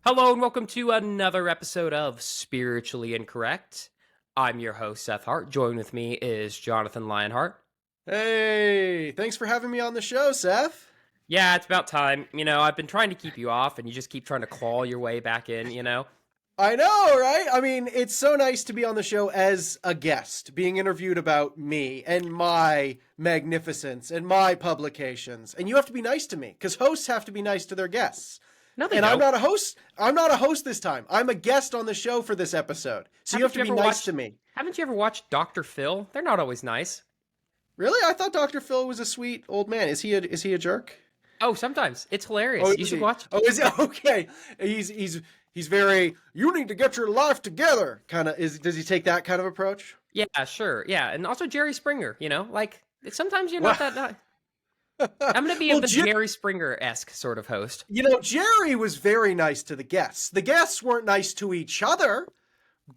Hello and welcome to another episode of Spiritually Incorrect. I'm your host, Seth Hart. Joined with me is Jonathan Lyonhart. Hey, thanks for having me on the show, Seth. Yeah, it's about time. I've been trying to keep you off and you just keep trying to claw your way back in. I know, right? I mean, it's so nice to be on the show as a guest, being interviewed about me and my magnificence and my publications. And you have to be nice to me because hosts have to be nice to their guests. No, they And I'm don't. not a host. I'm not a host this time. I'm a guest on the show for this episode. So you have to be nice to me. Haven't you ever watched Dr. Phil? They're not always nice. Really? I thought Dr. Phil was a sweet old man. Is he a jerk? Oh, sometimes. It's hilarious. Oh, You should watch. Oh, is it? Okay. He's very, you need to get your life together kind of, does he take that kind of approach? Yeah, sure. Yeah, and also Jerry Springer, sometimes you're not that nice. I'm going to be the Jerry Springer-esque sort of host. Jerry was very nice to the guests. The guests weren't nice to each other,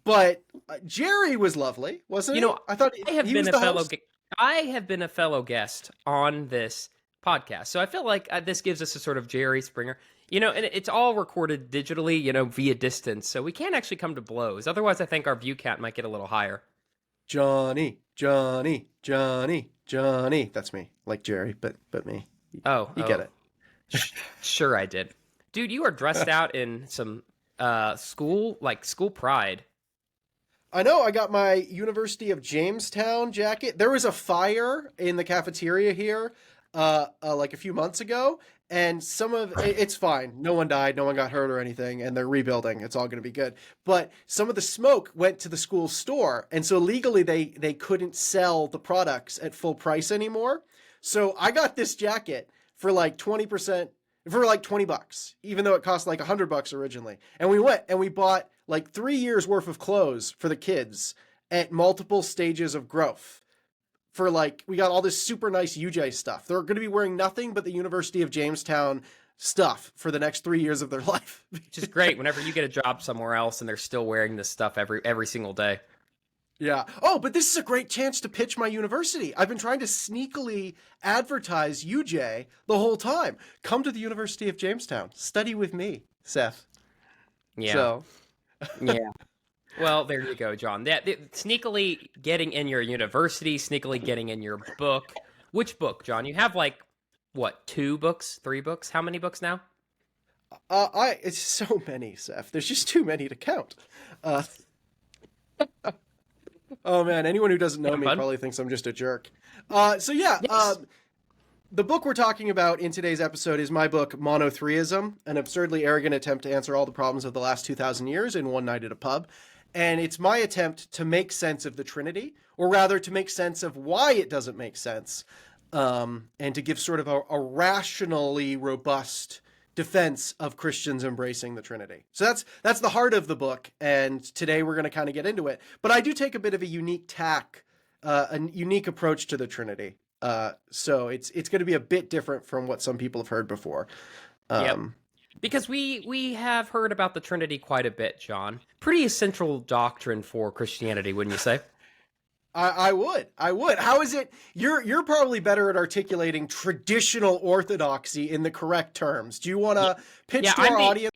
but Jerry was lovely, wasn't he? I thought he was the host. I have been a fellow guest on this podcast, so I feel like this gives us a sort of Jerry Springer. And it's all recorded digitally, via distance, so we can't actually come to blows. Otherwise, I think our view count might get a little higher. Johnny. That's me, like Jerry, but me. You get it. Sure, I did, dude. You are dressed out in some school pride. I know. I got my University of Jamestown jacket. There was a fire in the cafeteria here, like a few months ago, and it's fine. No one died, no one got hurt or anything, and they're rebuilding. It's all going to be good. But some of the smoke went to the school store, and so legally they couldn't sell the products at full price anymore. So I got this jacket for like 20%, for like $20, even though it cost like $100 originally. And we went and we bought like 3 years worth of clothes for the kids at multiple stages of growth. We got all this super nice UJ stuff. They're going to be wearing nothing but the University of Jamestown stuff for the next 3 years of their life. Which is great whenever you get a job somewhere else and they're still wearing this stuff every single day. Yeah. Oh, but this is a great chance to pitch my university. I've been trying to sneakily advertise UJ the whole time. Come to the University of Jamestown. Study with me, Seth. Yeah. So. Yeah. Well, there you go, John. Sneakily getting in your university, sneakily getting in your book. Which book, John? You have what, 2 books, 3 books? How many books now? It's so many, Seth. There's just too many to count. Oh man, anyone who doesn't know me probably thinks I'm just a jerk. Yes. The book we're talking about in today's episode is my book, MonoThreeism, an absurdly arrogant attempt to answer all the problems of the last 2,000 years in one night at a pub. And it's my attempt to make sense of the Trinity, or rather to make sense of why it doesn't make sense, and to give sort of a rationally robust defense of Christians embracing the Trinity. So that's the heart of the book, and today we're going to kind of get into it. But I do take a bit of a unique tack, a unique approach to the Trinity. So it's going to be a bit different from what some people have heard before. Yep. Because we have heard about the Trinity quite a bit, John. Pretty essential doctrine for Christianity, wouldn't you say? I would. How is it? You're probably better at articulating traditional orthodoxy in the correct terms. Do you want to pitch to our audience?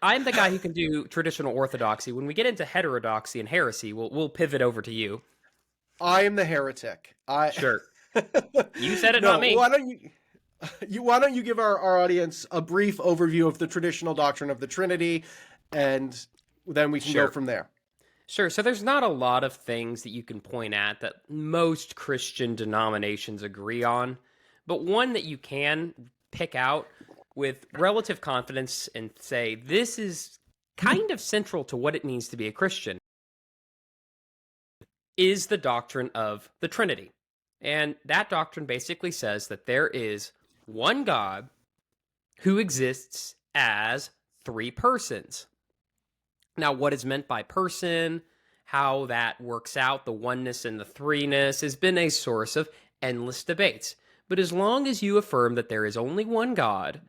I'm the guy who can do traditional orthodoxy. When we get into heterodoxy and heresy, we'll pivot over to you. I am the heretic. Sure. You said it, not me. Why don't you give our audience a brief overview of the traditional doctrine of the Trinity, and then we can go from there. Sure. So there's not a lot of things that you can point at that most Christian denominations agree on, but one that you can pick out with relative confidence and say, this is kind of central to what it means to be a Christian, is the doctrine of the Trinity. And that doctrine basically says that there is one God who exists as 3 persons. Now, what is meant by person, how that works out, the oneness and the threeness, has been a source of endless debates. But as long as you affirm that there is only one God,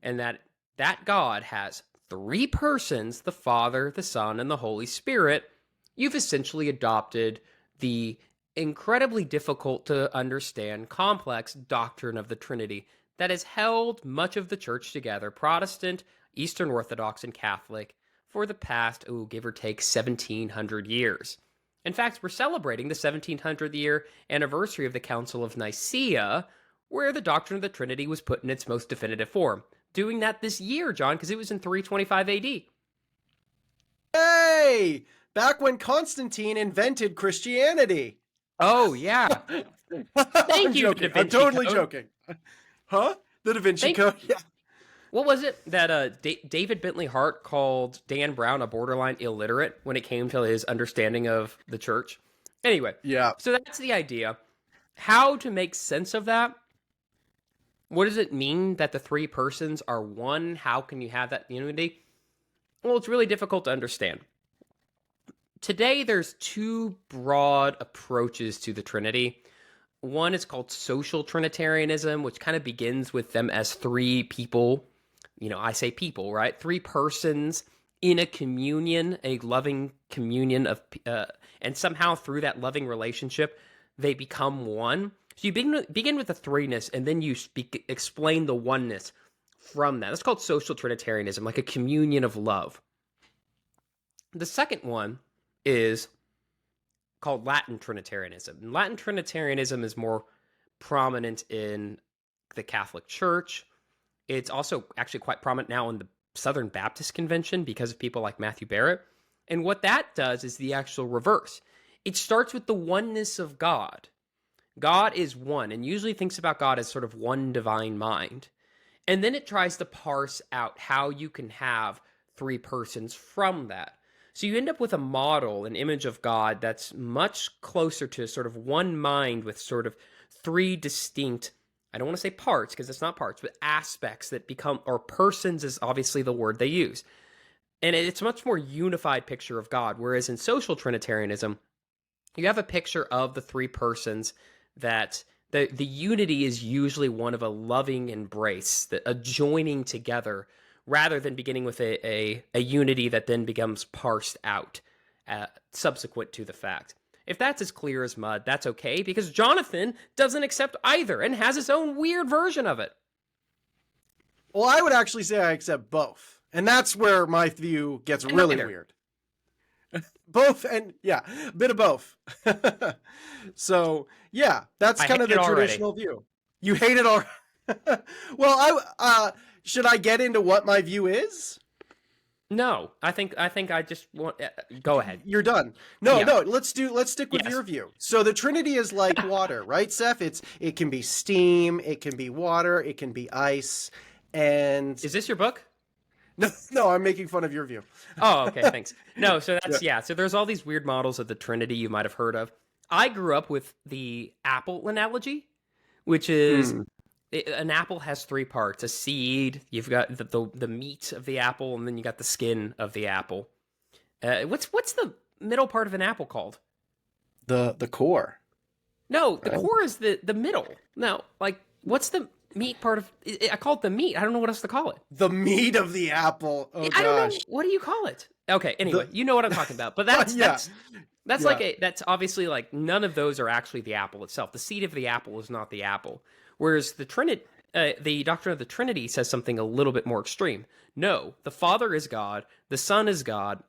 and that God has 3 persons, the Father, the Son, and the Holy Spirit, you've essentially adopted the incredibly difficult to understand, complex doctrine of the Trinity that has held much of the church together, Protestant, Eastern Orthodox and Catholic for the past, give or take, 1700 years. In fact, we're celebrating the 1700th year anniversary of the Council of Nicaea, where the doctrine of the Trinity was put in its most definitive form. Doing that this year, John, because it was in 325 AD. Hey! Back when Constantine invented Christianity. Oh, yeah. I'm you, joking. Da Vinci I'm totally Code. joking. Huh? The Da Vinci Code? Yeah. What was it that David Bentley Hart called Dan Brown a borderline illiterate when it came to his understanding of the church? Anyway, Yeah. so that's the idea. How to make sense of that? What does it mean that the three persons are one? How can you have that unity? Well, it's really difficult to understand. Today, there's two broad approaches to the Trinity. One is called social Trinitarianism, which kind of begins with them as three people. I say people, right? Three persons in a communion, a loving communion of, and somehow through that loving relationship, they become one. So you begin with the threeness, and then you explain the oneness from that. That's called social Trinitarianism, like a communion of love. The second one is called Latin Trinitarianism. And Latin Trinitarianism is more prominent in the Catholic Church. It's also actually quite prominent now in the Southern Baptist Convention because of people like Matthew Barrett. And what that does is the actual reverse. It starts with the oneness of God. God is one, and usually thinks about God as sort of one divine mind. And then it tries to parse out how you can have three persons from that. So you end up with a model, an image of God that's much closer to sort of one mind with sort of three distinct, I don't want to say parts because it's not parts, but aspects that become, or persons is obviously the word they use. And it's a much more unified picture of God. Whereas in social Trinitarianism, you have a picture of the three persons that the unity is usually one of a loving embrace, a joining together, rather than beginning with a unity that then becomes parsed out subsequent to the fact. If that's as clear as mud, that's okay, because Jonathan doesn't accept either and has his own weird version of it. Well, I would actually say I accept both. And that's where my view gets really weird. Both, and yeah, a bit of both. So, yeah, that's kind of the traditional view. You hate it already? Well, should I get into what my view is? No, I think I just want. Go ahead. You're done. No, let's stick with your view. So the Trinity is like water, right, Seth? It can be steam, it can be water, it can be ice, and is this your book? No, I'm making fun of your view. Oh, okay, thanks. No, so that's so there's all these weird models of the Trinity you might have heard of. I grew up with the apple analogy, which is an apple has three parts: a seed, you've got the meat of the apple, and then you got the skin of the apple. What's the middle part of an apple called? The core. No, the core is the middle. No, like what's the meat part of? I call it the meat. I don't know what else to call it. The meat of the apple. Oh, I don't know. What do you call it? Okay. Anyway, you know what I'm talking about. But that's that's obviously like none of those are actually the apple itself. The seed of the apple is not the apple. Whereas the doctrine of the Trinity says something a little bit more extreme. No, the Father is God, the Son is God,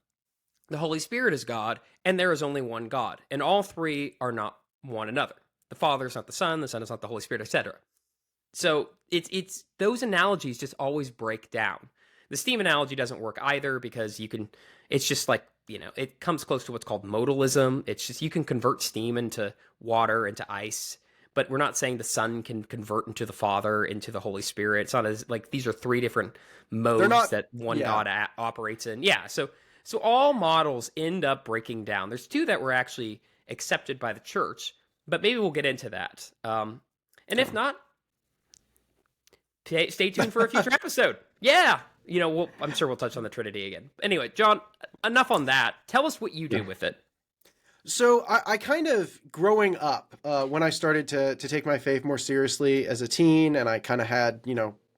the Holy Spirit is God, and there is only one God, and all three are not one another. The Father is not the Son is not the Holy Spirit, etc. So it's those analogies just always break down. The steam analogy doesn't work either because it's just like, it comes close to what's called modalism. It's just you can convert steam into water, into ice, but we're not saying the Son can convert into the Father, into the Holy Spirit. It's not as like these are three different modes that one God operates in. Yeah, so all models end up breaking down. There's two that were actually accepted by the church, but maybe we'll get into that. And if not, stay tuned for a future episode. Yeah. I'm sure we'll touch on the Trinity again. Anyway, John, enough on that. Tell us what you do with it. So I kind of, growing up, when I started to take my faith more seriously as a teen, and I kind of had,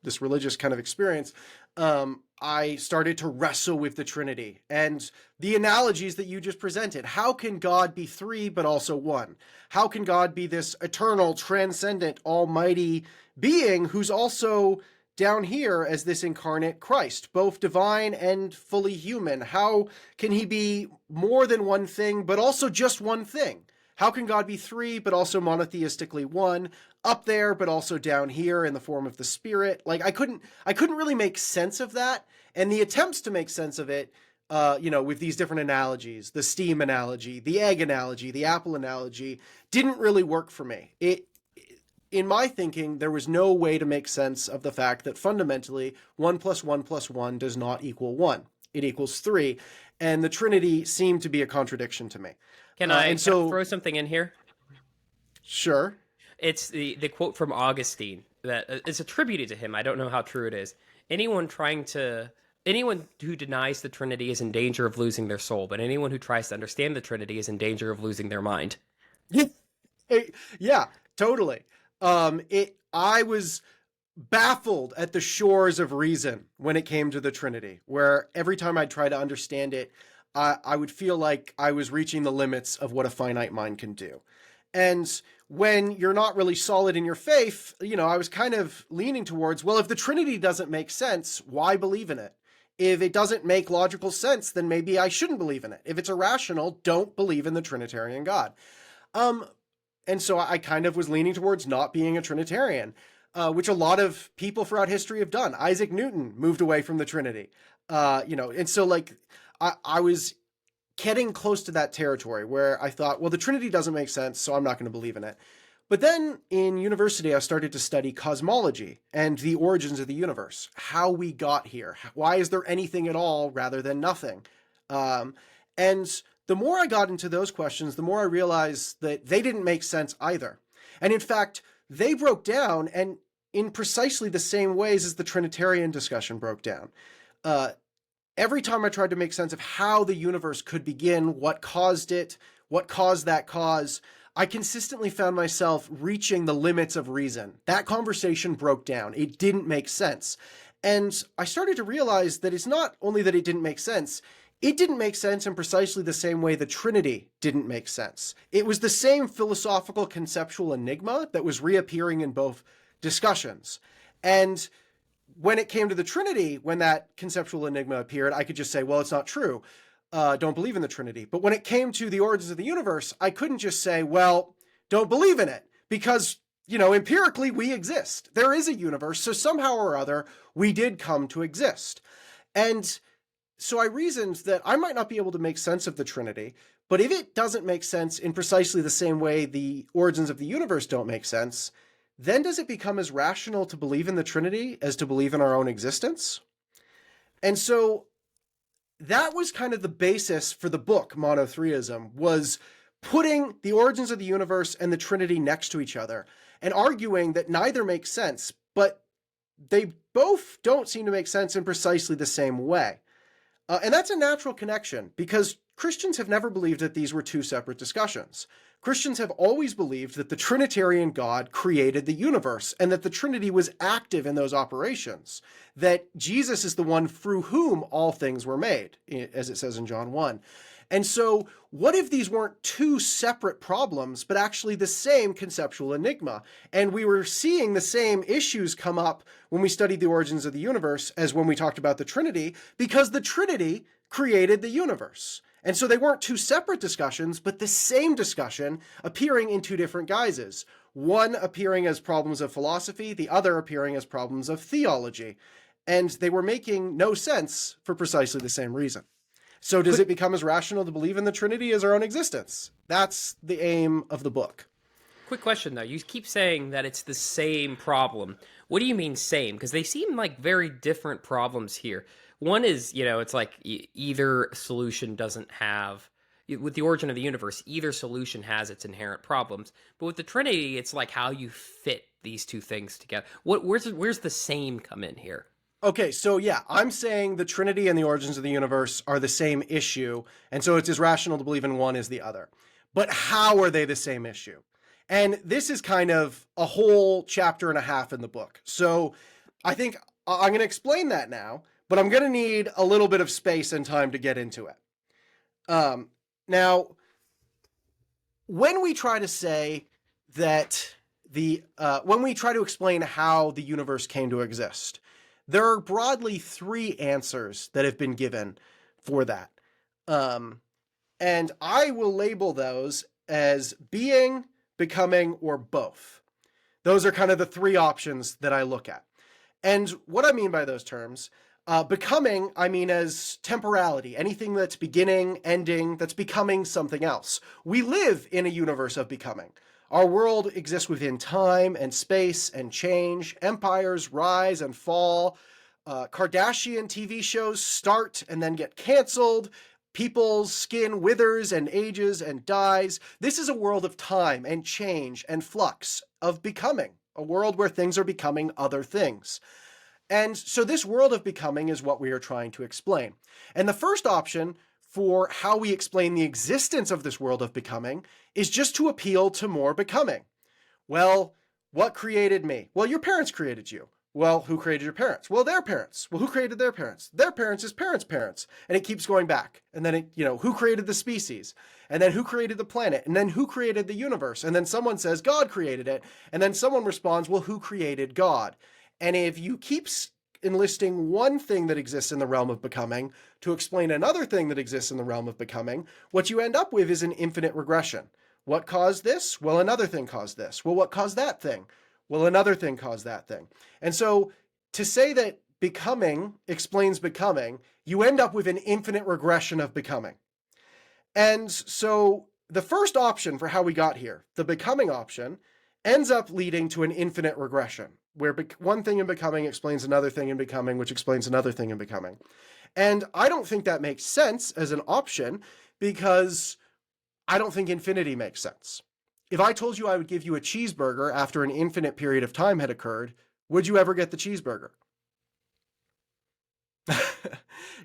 this religious kind of experience, I started to wrestle with the Trinity and the analogies that you just presented. How can God be three but also one? How can God be this eternal, transcendent, almighty being who's also down here as this incarnate Christ, both divine and fully human? How can he be more than one thing, but also just one thing? How can God be three, but also monotheistically one? Up there, but also down here in the form of the Spirit. Like I couldn't really make sense of that. And the attempts to make sense of it, with these different analogies, the steam analogy, the egg analogy, the apple analogy, didn't really work for me. In my thinking, there was no way to make sense of the fact that fundamentally 1 + 1 + 1 does not equal 1. It equals 3. And the Trinity seemed to be a contradiction to me. Can I throw something in here? Sure. It's the quote from Augustine that is attributed to him. I don't know how true it is. Anyone who denies the Trinity is in danger of losing their soul, but anyone who tries to understand the Trinity is in danger of losing their mind. Yeah, totally. I was baffled at the shores of reason when it came to the Trinity, where every time I'd try to understand it, I would feel like I was reaching the limits of what a finite mind can do. And when you're not really solid in your faith, I was kind of leaning towards, well, if the Trinity doesn't make sense, why believe in it? If it doesn't make logical sense, then maybe I shouldn't believe in it. If it's irrational, don't believe in the Trinitarian God. And so I kind of was leaning towards not being a Trinitarian, which a lot of people throughout history have done. Isaac Newton moved away from the Trinity, and so I was getting close to that territory where I thought, well, the Trinity doesn't make sense, so I'm not going to believe in it. But then in university, I started to study cosmology and the origins of the universe, how we got here. Why is there anything at all rather than nothing? And the more I got into those questions, the more I realized that they didn't make sense either. And in fact, they broke down and in precisely the same ways as the Trinitarian discussion broke down. Every time I tried to make sense of how the universe could begin, what caused it, what caused that cause, I consistently found myself reaching the limits of reason. That conversation broke down. It didn't make sense. And I started to realize that it's not only that it didn't make sense, it didn't make sense in precisely the same way the Trinity didn't make sense. It was the same philosophical conceptual enigma that was reappearing in both discussions. And when it came to the Trinity, when that conceptual enigma appeared, I could just say, well, it's not true. Don't believe in the Trinity. But when it came to the origins of the universe, I couldn't just say, well, don't believe in it because, empirically we exist. There is a universe. So somehow or other, we did come to exist. And so I reasoned that I might not be able to make sense of the Trinity, but if it doesn't make sense in precisely the same way the origins of the universe don't make sense, then does it become as rational to believe in the Trinity as to believe in our own existence? And so that was kind of the basis for the book, MonoThreeism, was putting the origins of the universe and the Trinity next to each other and arguing that neither makes sense, but they both don't seem to make sense in precisely the same way. And that's a natural connection because Christians have never believed that these were two separate discussions. Christians have always believed that the Trinitarian God created the universe and that the Trinity was active in those operations, that Jesus is the one through whom all things were made, as it says in John 1. And so what if these weren't two separate problems, but actually the same conceptual enigma? And we were seeing the same issues come up when we studied the origins of the universe as when we talked about the Trinity, because the Trinity created the universe. And so they weren't two separate discussions, but the same discussion appearing in two different guises. One appearing as problems of philosophy, the other appearing as problems of theology. And they were making no sense for precisely the same reason. So does it become as rational to believe in the Trinity as our own existence? That's the aim of the book. Quick question, though. You keep saying that it's the same problem. What do you mean same? Because they seem like very different problems here. One is, it's like either solution doesn't have, with the origin of the universe, either solution has its inherent problems. But with the Trinity, it's like how you fit these two things together. Where's the same come in here? Okay, so yeah, I'm saying the Trinity and the origins of the universe are the same issue, and so it's as rational to believe in one as the other. But how are they the same issue? And this is kind of a whole chapter and a half in the book. So I think I'm going to explain that now, but I'm going to need a little bit of space and time to get into it. Now, when we try to say that when we try to explain how the universe came to exist, There are broadly three answers that have been given for that. And I will label those as being, becoming, or both. Those are kind of the three options that I look at. And what I mean by those terms, becoming, I mean as temporality, anything that's beginning, ending, that's becoming something else. We live in a universe of becoming. Our world exists within time and space and change. Empires rise and fall. Kardashian TV shows start and then get canceled. People's skin withers and ages and dies. This is a world of time and change and flux, of becoming, a world where things are becoming other things. And so this world of becoming is what we are trying to explain. And the first option for how we explain the existence of this world of becoming is just to appeal to more becoming. Well, what created me? Well, your parents created you. Well, who created your parents? Well, their parents. Well, who created their parents? Their parents is parents' parents. And it keeps going back. And then, who created the species? And then who created the planet? And then who created the universe? And then someone says, God created it. And then someone responds, well, who created God? And if you keep enlisting one thing that exists in the realm of becoming to explain another thing that exists in the realm of becoming, what you end up with is an infinite regression. What caused this? Well, another thing caused this. Well, what caused that thing? Well, another thing caused that thing. And so to say that becoming explains becoming, you end up with an infinite regression of becoming. And so the first option for how we got here, the becoming option, ends up leading to an infinite regression, where one thing in becoming explains another thing in becoming, which explains another thing in becoming. And I don't think that makes sense as an option, because I don't think infinity makes sense. If I told you I would give you a cheeseburger after an infinite period of time had occurred, would you ever get the cheeseburger?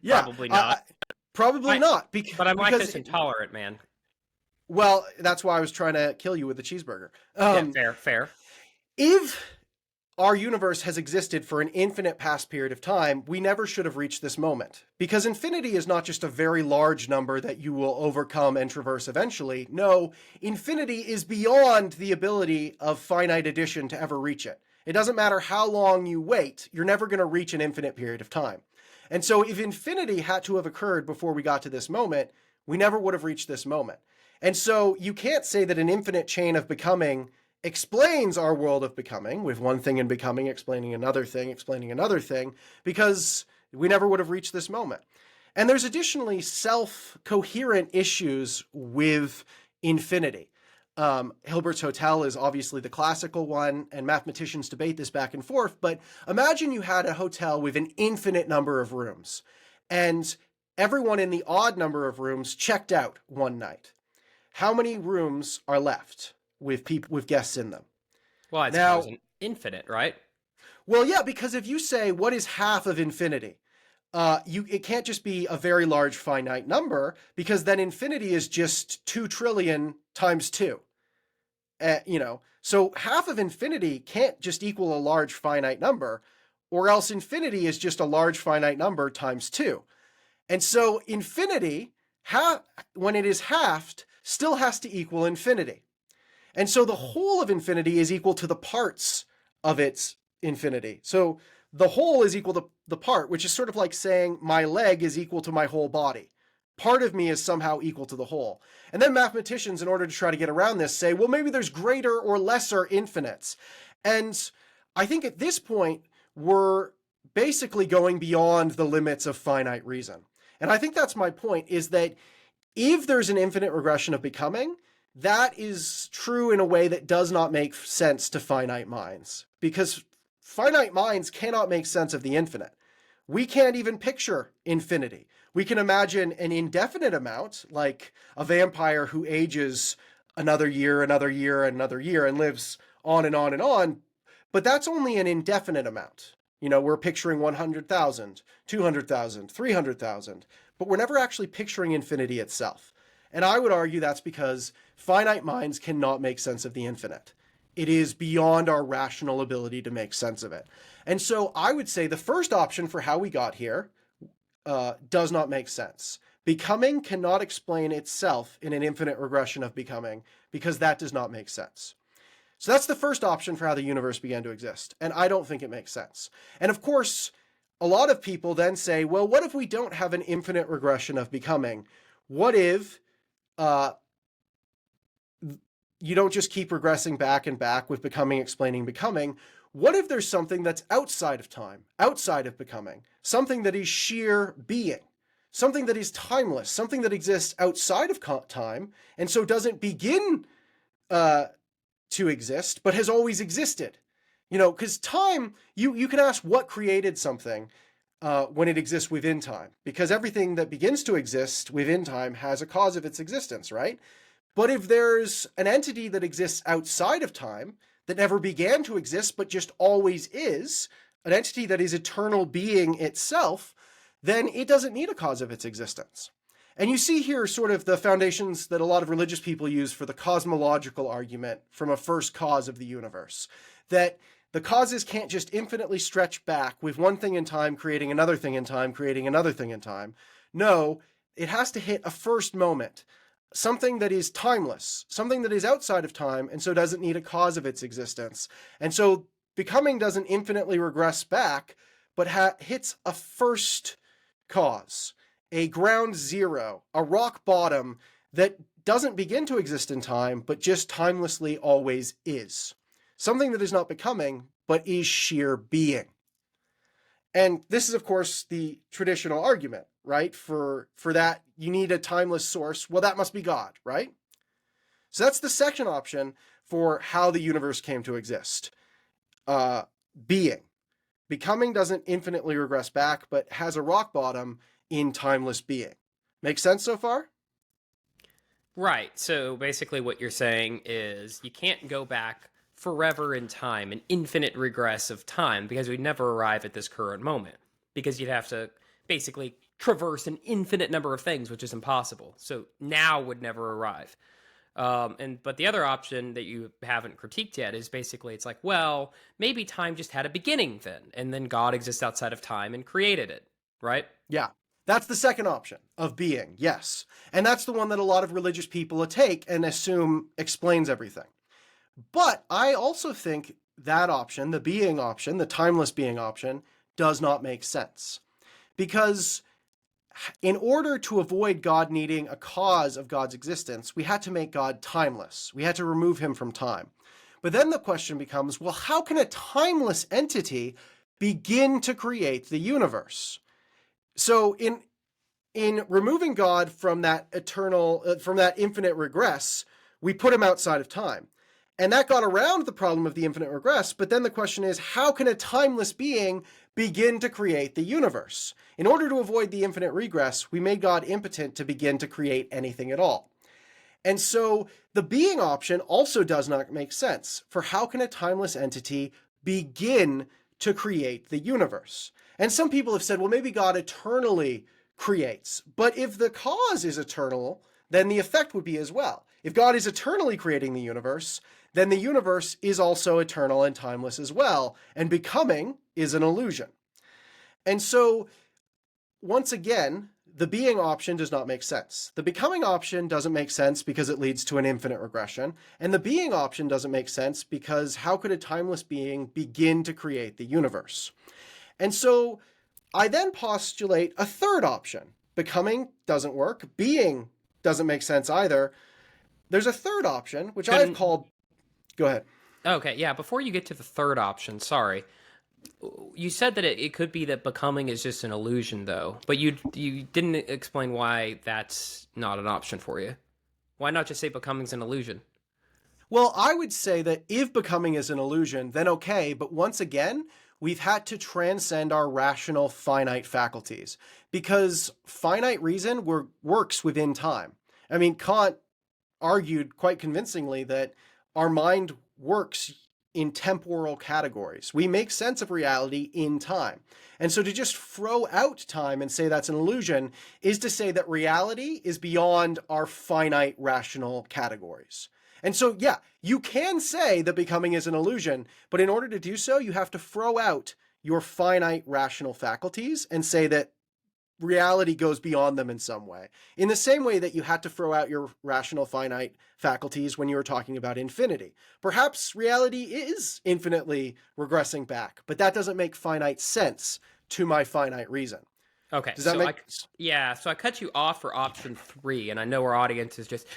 Yeah, Probably not. Probably not. But I'm lactose intolerant, man. Well, that's why I was trying to kill you with the cheeseburger. Yeah, fair. If our universe has existed for an infinite past period of time, we never should have reached this moment. Because infinity is not just a very large number that you will overcome and traverse eventually. No, infinity is beyond the ability of finite addition to ever reach it. It doesn't matter how long you wait, you're never going to reach an infinite period of time. And so if infinity had to have occurred before we got to this moment, we never would have reached this moment. And so you can't say that an infinite chain of becoming explains our world of becoming, with one thing in becoming explaining another thing, because we never would have reached this moment. And there's additionally self-coherent issues with infinity. Hilbert's hotel is obviously the classical one, and mathematicians debate this back and forth, but imagine you had a hotel with an infinite number of rooms, and everyone in the odd number of rooms checked out one night. How many rooms are left with guests in them? Well, I suppose an infinite, right? Well, yeah, because if you say what is half of infinity, it can't just be a very large finite number, because then infinity is just 2 trillion times 2. So half of infinity can't just equal a large finite number, or else infinity is just a large finite number times 2. And so infinity, when it is halved, still has to equal infinity. And so the whole of infinity is equal to the parts of its infinity. So the whole is equal to the part, which is sort of like saying my leg is equal to my whole body. Part of me is somehow equal to the whole. And then mathematicians, in order to try to get around this, say, well, maybe there's greater or lesser infinites. And I think at this point, we're basically going beyond the limits of finite reason. And I think that's my point, is that if there's an infinite regression of becoming, that is true in a way that does not make sense to finite minds, because finite minds cannot make sense of the infinite. We can't even picture infinity. We can imagine an indefinite amount, like a vampire who ages another year, another year, another year, and lives on and on and on, but that's only an indefinite amount. We're picturing 100,000, 200,000, 300,000, but we're never actually picturing infinity itself. And I would argue that's because finite minds cannot make sense of the infinite. It is beyond our rational ability to make sense of it. And so I would say the first option for how we got here does not make sense. Becoming cannot explain itself in an infinite regression of becoming, because that does not make sense. So that's the first option for how the universe began to exist. And I don't think it makes sense. And of course, a lot of people then say, well, what if we don't have an infinite regression of becoming? What if you don't just keep regressing back and back with becoming, explaining becoming? What if there's something that's outside of time, outside of becoming, something that is sheer being, something that is timeless, something that exists outside of time, and so doesn't begin to exist, but has always existed? You know, because time, you can ask what created something when it exists within time, because everything that begins to exist within time has a cause of its existence, right? But if there's an entity that exists outside of time, that never began to exist, but just always is, an entity that is eternal being itself, then it doesn't need a cause of its existence. And you see here sort of the foundations that a lot of religious people use for the cosmological argument from a first cause of the universe, that the causes can't just infinitely stretch back with one thing in time creating another thing in time, creating another thing in time. No, it has to hit a first moment, something that is timeless, something that is outside of time, and so doesn't need a cause of its existence. And so becoming doesn't infinitely regress back, but hits a first cause, a ground zero, a rock bottom that doesn't begin to exist in time, but just timelessly always is. Something that is not becoming, but is sheer being. And this is, of course, the traditional argument, right? For that, you need a timeless source. Well, that must be God, right? So that's the second option for how the universe came to exist. Being. Becoming doesn't infinitely regress back, but has a rock bottom in timeless being. Make sense so far? Right. So basically, what you're saying is you can't go back forever in time, an infinite regress of time, because we'd never arrive at this current moment, because you'd have to basically traverse an infinite number of things, which is impossible. So now would never arrive. But the other option that you haven't critiqued yet is basically it's like, well, maybe time just had a beginning then, and then God exists outside of time and created it, right? Yeah. That's the second option of being, yes. And that's the one that a lot of religious people take and assume explains everything. But I also think that option, the being option, the timeless being option, does not make sense. Because in order to avoid God needing a cause of God's existence, we had to make God timeless. We had to remove him from time. But then the question becomes, well, how can a timeless entity begin to create the universe? So in removing God from that from that infinite regress, we put him outside of time. And that got around the problem of the infinite regress, but then the question is, how can a timeless being begin to create the universe? In order to avoid the infinite regress, we made God impotent to begin to create anything at all. And so the being option also does not make sense, for how can a timeless entity begin to create the universe? And some people have said, well, maybe God eternally creates. But if the cause is eternal, then the effect would be as well. If God is eternally creating the universe, then the universe is also eternal and timeless as well, and becoming is an illusion. And so, once again, the being option does not make sense. The becoming option doesn't make sense because it leads to an infinite regression, and the being option doesn't make sense because how could a timeless being begin to create the universe? And so, I then postulate a third option. Becoming doesn't work. Being doesn't make sense either. There's a third option, which I've called... Go ahead. Okay, yeah, before you get to the third option, sorry. You said that it could be that becoming is just an illusion, though. But you didn't explain why that's not an option for you. Why not just say becoming's an illusion? Well, I would say that if becoming is an illusion, then okay. But once again, we've had to transcend our rational finite faculties, because finite reason works within time. I mean, Kant argued quite convincingly that our mind works in temporal categories. We make sense of reality in time. And so to just throw out time and say that's an illusion is to say that reality is beyond our finite rational categories. And so, yeah, you can say that becoming is an illusion, but in order to do so, you have to throw out your finite rational faculties and say that reality goes beyond them in some way. In the same way that you had to throw out your rational finite faculties when you were talking about infinity. Perhaps reality is infinitely regressing back, but that doesn't make finite sense to my finite reason. Okay, Does that so make so I cut you off for option 3, and I know our audience is just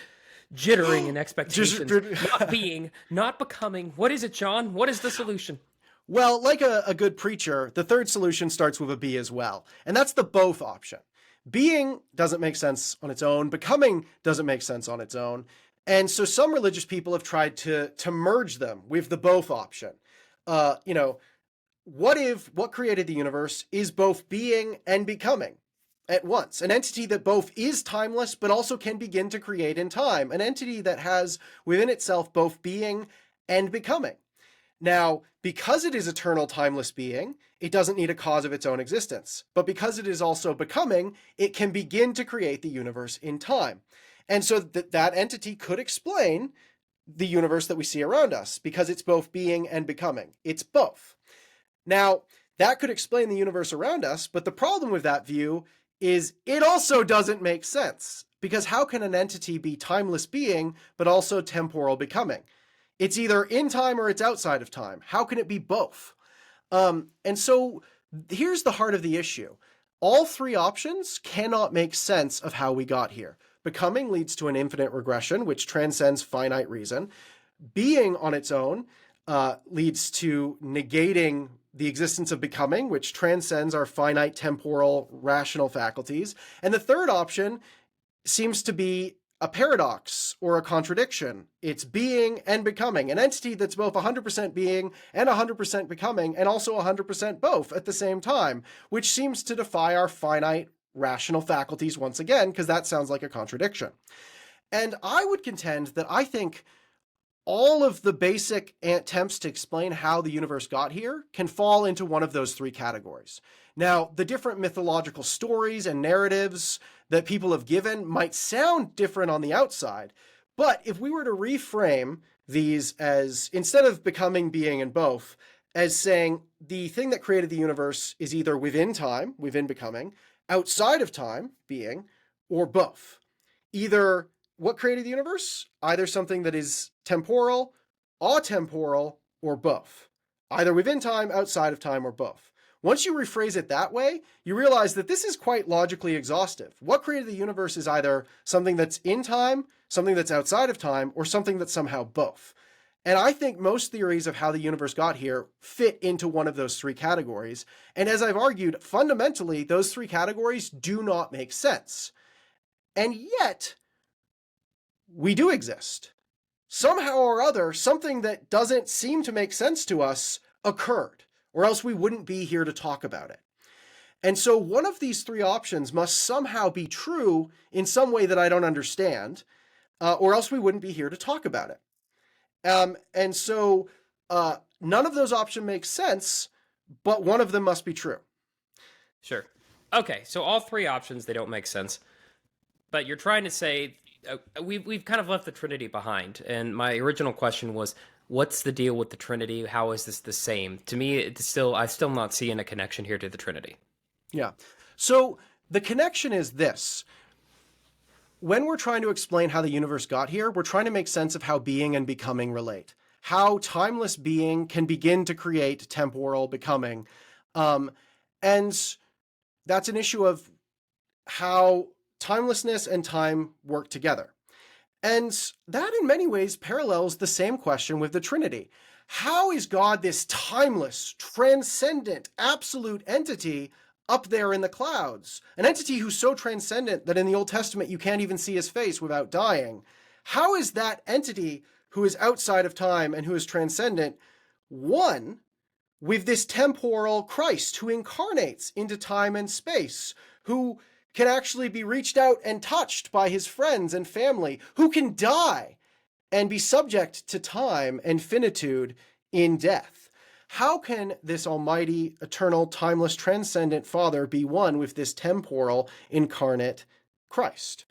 jittering in expectations. Not being, not becoming. What is it, John? What is the solution? Well, like a good preacher, the third solution starts with a B as well. And that's the both option. Being doesn't make sense on its own. Becoming doesn't make sense on its own. And so some religious people have tried to merge them with the both option. You know, what if what created the universe is both being and becoming at once? An entity that both is timeless but also can begin to create in time. An entity that has within itself both being and becoming. Now, because it is eternal, timeless being, it doesn't need a cause of its own existence. But because it is also becoming, it can begin to create the universe in time. And so that entity could explain the universe that we see around us because it's both being and becoming. It's both. Now, that could explain the universe around us, but the problem with that view is it also doesn't make sense. Because how can an entity be timeless being, but also temporal becoming? It's either in time or it's outside of time. How can it be both? And so here's the heart of the issue. All three options cannot make sense of how we got here. Becoming leads to an infinite regression, which transcends finite reason. Being on its own leads to negating the existence of becoming, which transcends our finite temporal rational faculties. And the third option seems to be a paradox or a contradiction. It's being and becoming, an entity that's both 100% being and 100% becoming, and also 100% both at the same time, which seems to defy our finite rational faculties once again, because that sounds like a contradiction. And I would contend that I think all of the basic attempts to explain how the universe got here can fall into one of those three categories. Now, the different mythological stories and narratives that people have given might sound different on the outside, but if we were to reframe these as, instead of becoming, being, and both, as saying the thing that created the universe is either within time, within becoming, outside of time, being, or both. Either what created the universe? Either something that is temporal, atemporal, or both. Either within time, outside of time, or both. Once you rephrase it that way, you realize that this is quite logically exhaustive. What created the universe is either something that's in time, something that's outside of time, or something that's somehow both. And I think most theories of how the universe got here fit into one of those three categories. And as I've argued, fundamentally, those three categories do not make sense. And yet, we do exist. Somehow or other, something that doesn't seem to make sense to us occurred, or else we wouldn't be here to talk about it. And so one of these three options must somehow be true in some way that I don't understand, or else we wouldn't be here to talk about it. And so none of those options make sense, but one of them must be true. Sure. Okay, so all three options, they don't make sense. But you're trying to say, we've kind of left the Trinity behind. And my original question was, what's the deal with the Trinity? How is this the same? To me, I'm still not seeing a connection here to the Trinity. Yeah. So the connection is this. When we're trying to explain how the universe got here, we're trying to make sense of how being and becoming relate. How timeless being can begin to create temporal becoming. And that's an issue of how timelessness and time work together. And that in many ways parallels the same question with the Trinity. How is God this timeless, transcendent, absolute entity up there in the clouds? An entity who's so transcendent that in the Old Testament you can't even see his face without dying. How is that entity who is outside of time and who is transcendent one with this temporal Christ who incarnates into time and space, who can actually be reached out and touched by his friends and family, who can die and be subject to time and finitude in death? How can this almighty, eternal, timeless, transcendent Father be one with this temporal, incarnate Christ?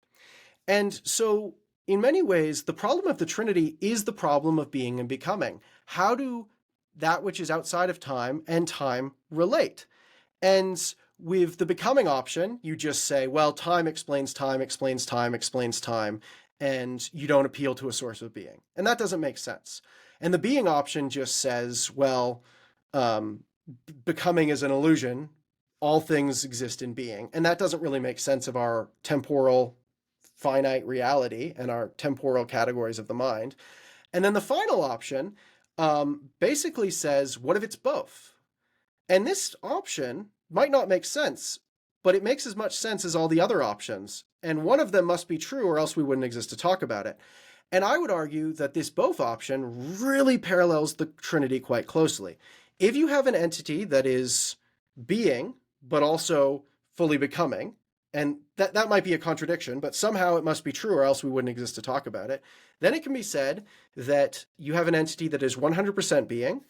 And so, in many ways, the problem of the Trinity is the problem of being and becoming. How do that which is outside of time and time relate? And with the becoming option, you just say, well, time explains time, explains time, explains time, and you don't appeal to a source of being. And that doesn't make sense. And the being option just says, well, becoming is an illusion. all things exist in being. And that doesn't really make sense of our temporal finite reality and our temporal categories of the mind. And then the final option basically says, what if it's both? And this option might not make sense, but it makes as much sense as all the other options. And one of them must be true, or else we wouldn't exist to talk about it. And I would argue that this both option really parallels the Trinity quite closely. If you have an entity that is being, but also fully becoming, and that might be a contradiction, but somehow it must be true, or else we wouldn't exist to talk about it, then it can be said that you have an entity that is 100% being,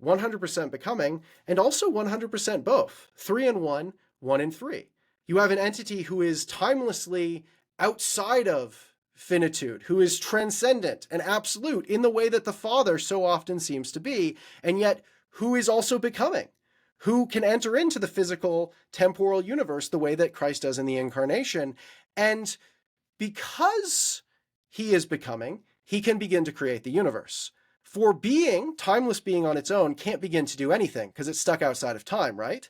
100% becoming, and also 100% both. 3 in 1, 1 in 3. You have an entity who is timelessly outside of finitude, who is transcendent and absolute in the way that the Father so often seems to be, and yet who is also becoming, who can enter into the physical temporal universe the way that Christ does in the incarnation. And because he is becoming, he can begin to create the universe. For being, timeless being on its own, can't begin to do anything because it's stuck outside of time, right?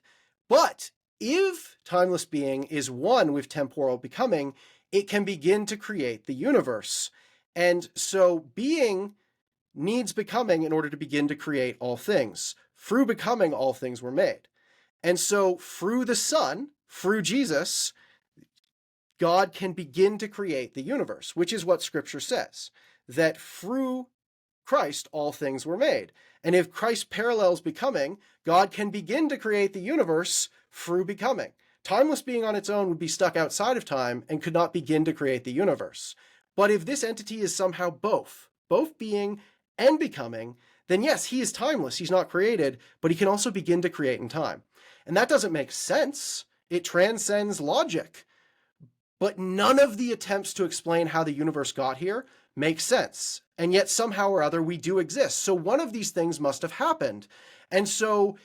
But if timeless being is one with temporal becoming, it can begin to create the universe. And so being needs becoming in order to begin to create all things. Through becoming, all things were made. And so through the Son, through Jesus, God can begin to create the universe, which is what Scripture says, that through Christ, all things were made. And if Christ parallels becoming, God can begin to create the universe through becoming. Timeless being on its own would be stuck outside of time and could not begin to create the universe. But if this entity is somehow both being and becoming, then yes, he is timeless, he's not created, but he can also begin to create in time. And that doesn't make sense. It transcends logic. But none of the attempts to explain how the universe got here make sense. And yet somehow or other we do exist. So one of these things must have happened. And so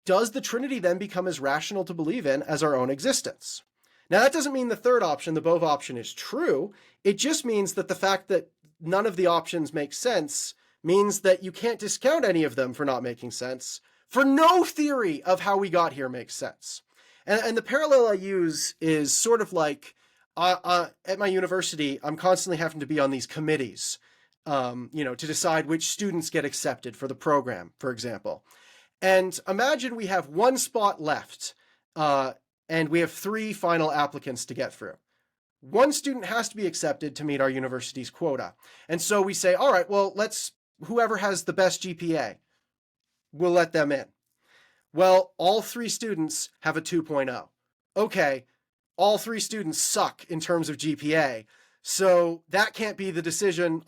does the Trinity then become as rational to believe in as our own existence? Now that doesn't mean the third option, the both option, is true. It just means that the fact that none of the options make sense means that you can't discount any of them for not making sense, for no theory of how we got here makes sense. And the parallel I use is sort of like, at my university, I'm constantly having to be on these committees, to decide which students get accepted for the program, for example. And imagine we have one spot left, and we have 3 final applicants to get through. One student has to be accepted to meet our university's quota. And so we say, all right, well, whoever has the best GPA, we'll let them in. Well, all 3 students have a 2.0. Okay, all 3 students suck in terms of GPA, so that can't be the decision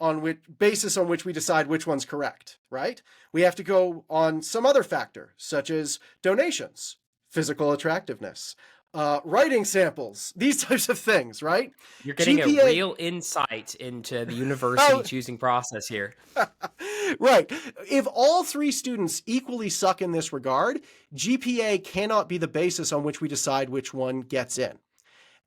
basis on which we decide which one's correct, right? We have to go on some other factor, such as donations, physical attractiveness, writing samples, these types of things, right? You're getting a real insight into the university choosing process here. Right. If all 3 students equally suck in this regard, GPA cannot be the basis on which we decide which one gets in.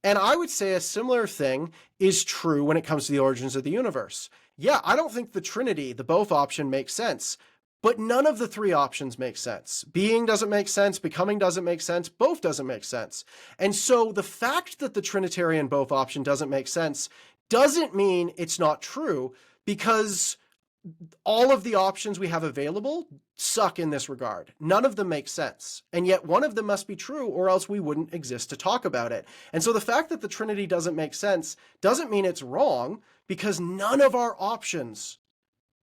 And I would say a similar thing is true when it comes to the origins of the universe. Yeah, I don't think the Trinity, the both option, makes sense, but none of the 3 options make sense. Being doesn't make sense, becoming doesn't make sense, both doesn't make sense. And so the fact that the Trinitarian both option doesn't make sense doesn't mean it's not true, because all of the options we have available suck in this regard. None of them make sense. And yet one of them must be true, or else we wouldn't exist to talk about it. And so the fact that the Trinity doesn't make sense doesn't mean it's wrong, because none of our options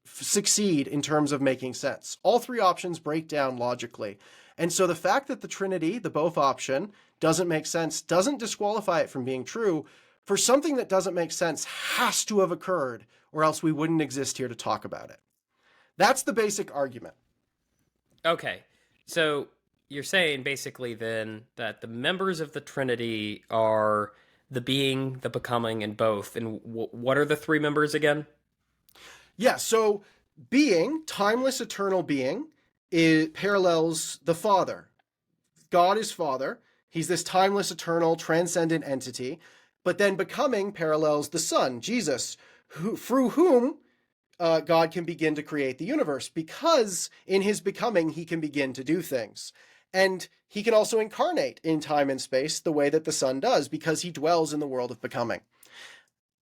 succeed in terms of making sense. All 3 options break down logically. And so the fact that the Trinity, the both option, doesn't make sense doesn't disqualify it from being true. For something that doesn't make sense has to have occurred, or else we wouldn't exist here to talk about it. That's the basic argument. Okay, so you're saying basically then that the members of the Trinity are the being, the becoming, and both. And what are the 3 members again? Yeah, so being, timeless, eternal being, parallels the Father. God is Father. He's this timeless, eternal, transcendent entity. But then becoming parallels the Son, Jesus, through whom God can begin to create the universe, because in his becoming, he can begin to do things. And he can also incarnate in time and space the way that the Son does, because he dwells in the world of becoming.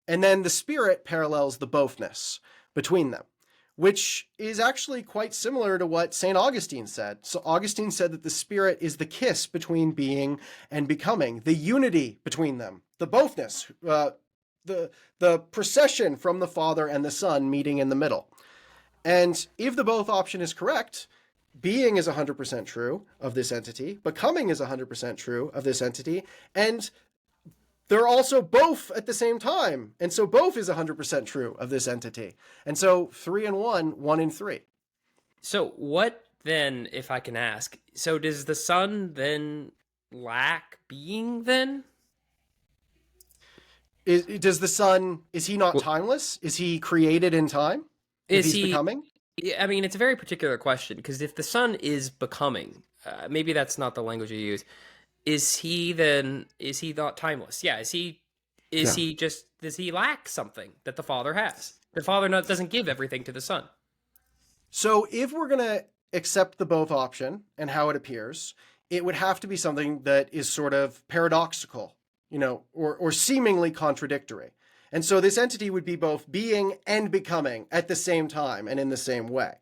And then the Spirit parallels the bothness between them, which is actually quite similar to what St. Augustine said. So Augustine said that the Spirit is the kiss between being and becoming, the unity between them, the bothness, the procession from the Father and the Son meeting in the middle. And if the both option is correct, being is 100% true of this entity, becoming is 100% true of this entity, and they're also both at the same time. And so both is 100% true of this entity. And so 3 and 1, 1 and 3. So what then, if I can ask, so does the Son then lack being then? Does the Son, is he not timeless? Is he created in time? If Is he's he? becoming? I mean, it's a very particular question, because if the Son is becoming, maybe that's not the language you use. Is he not timeless? Yeah. Is Yeah. he just, does he lack something that the Father has? The Father doesn't give everything to the Son. So if we're going to accept the both option and how it appears, it would have to be something that is sort of paradoxical, or seemingly contradictory. And so this entity would be both being and becoming at the same time and in the same way.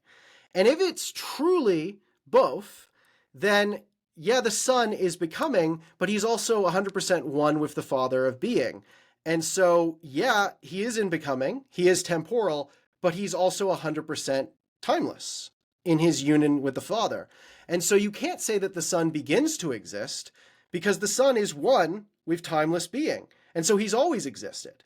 And if it's truly both, then yeah, the Son is becoming, but he's also 100% one with the Father of being. And so, yeah, he is in becoming, he is temporal, but he's also 100% timeless in his union with the Father. And so you can't say that the Son begins to exist, because the Son is one with timeless being. And so he's always existed.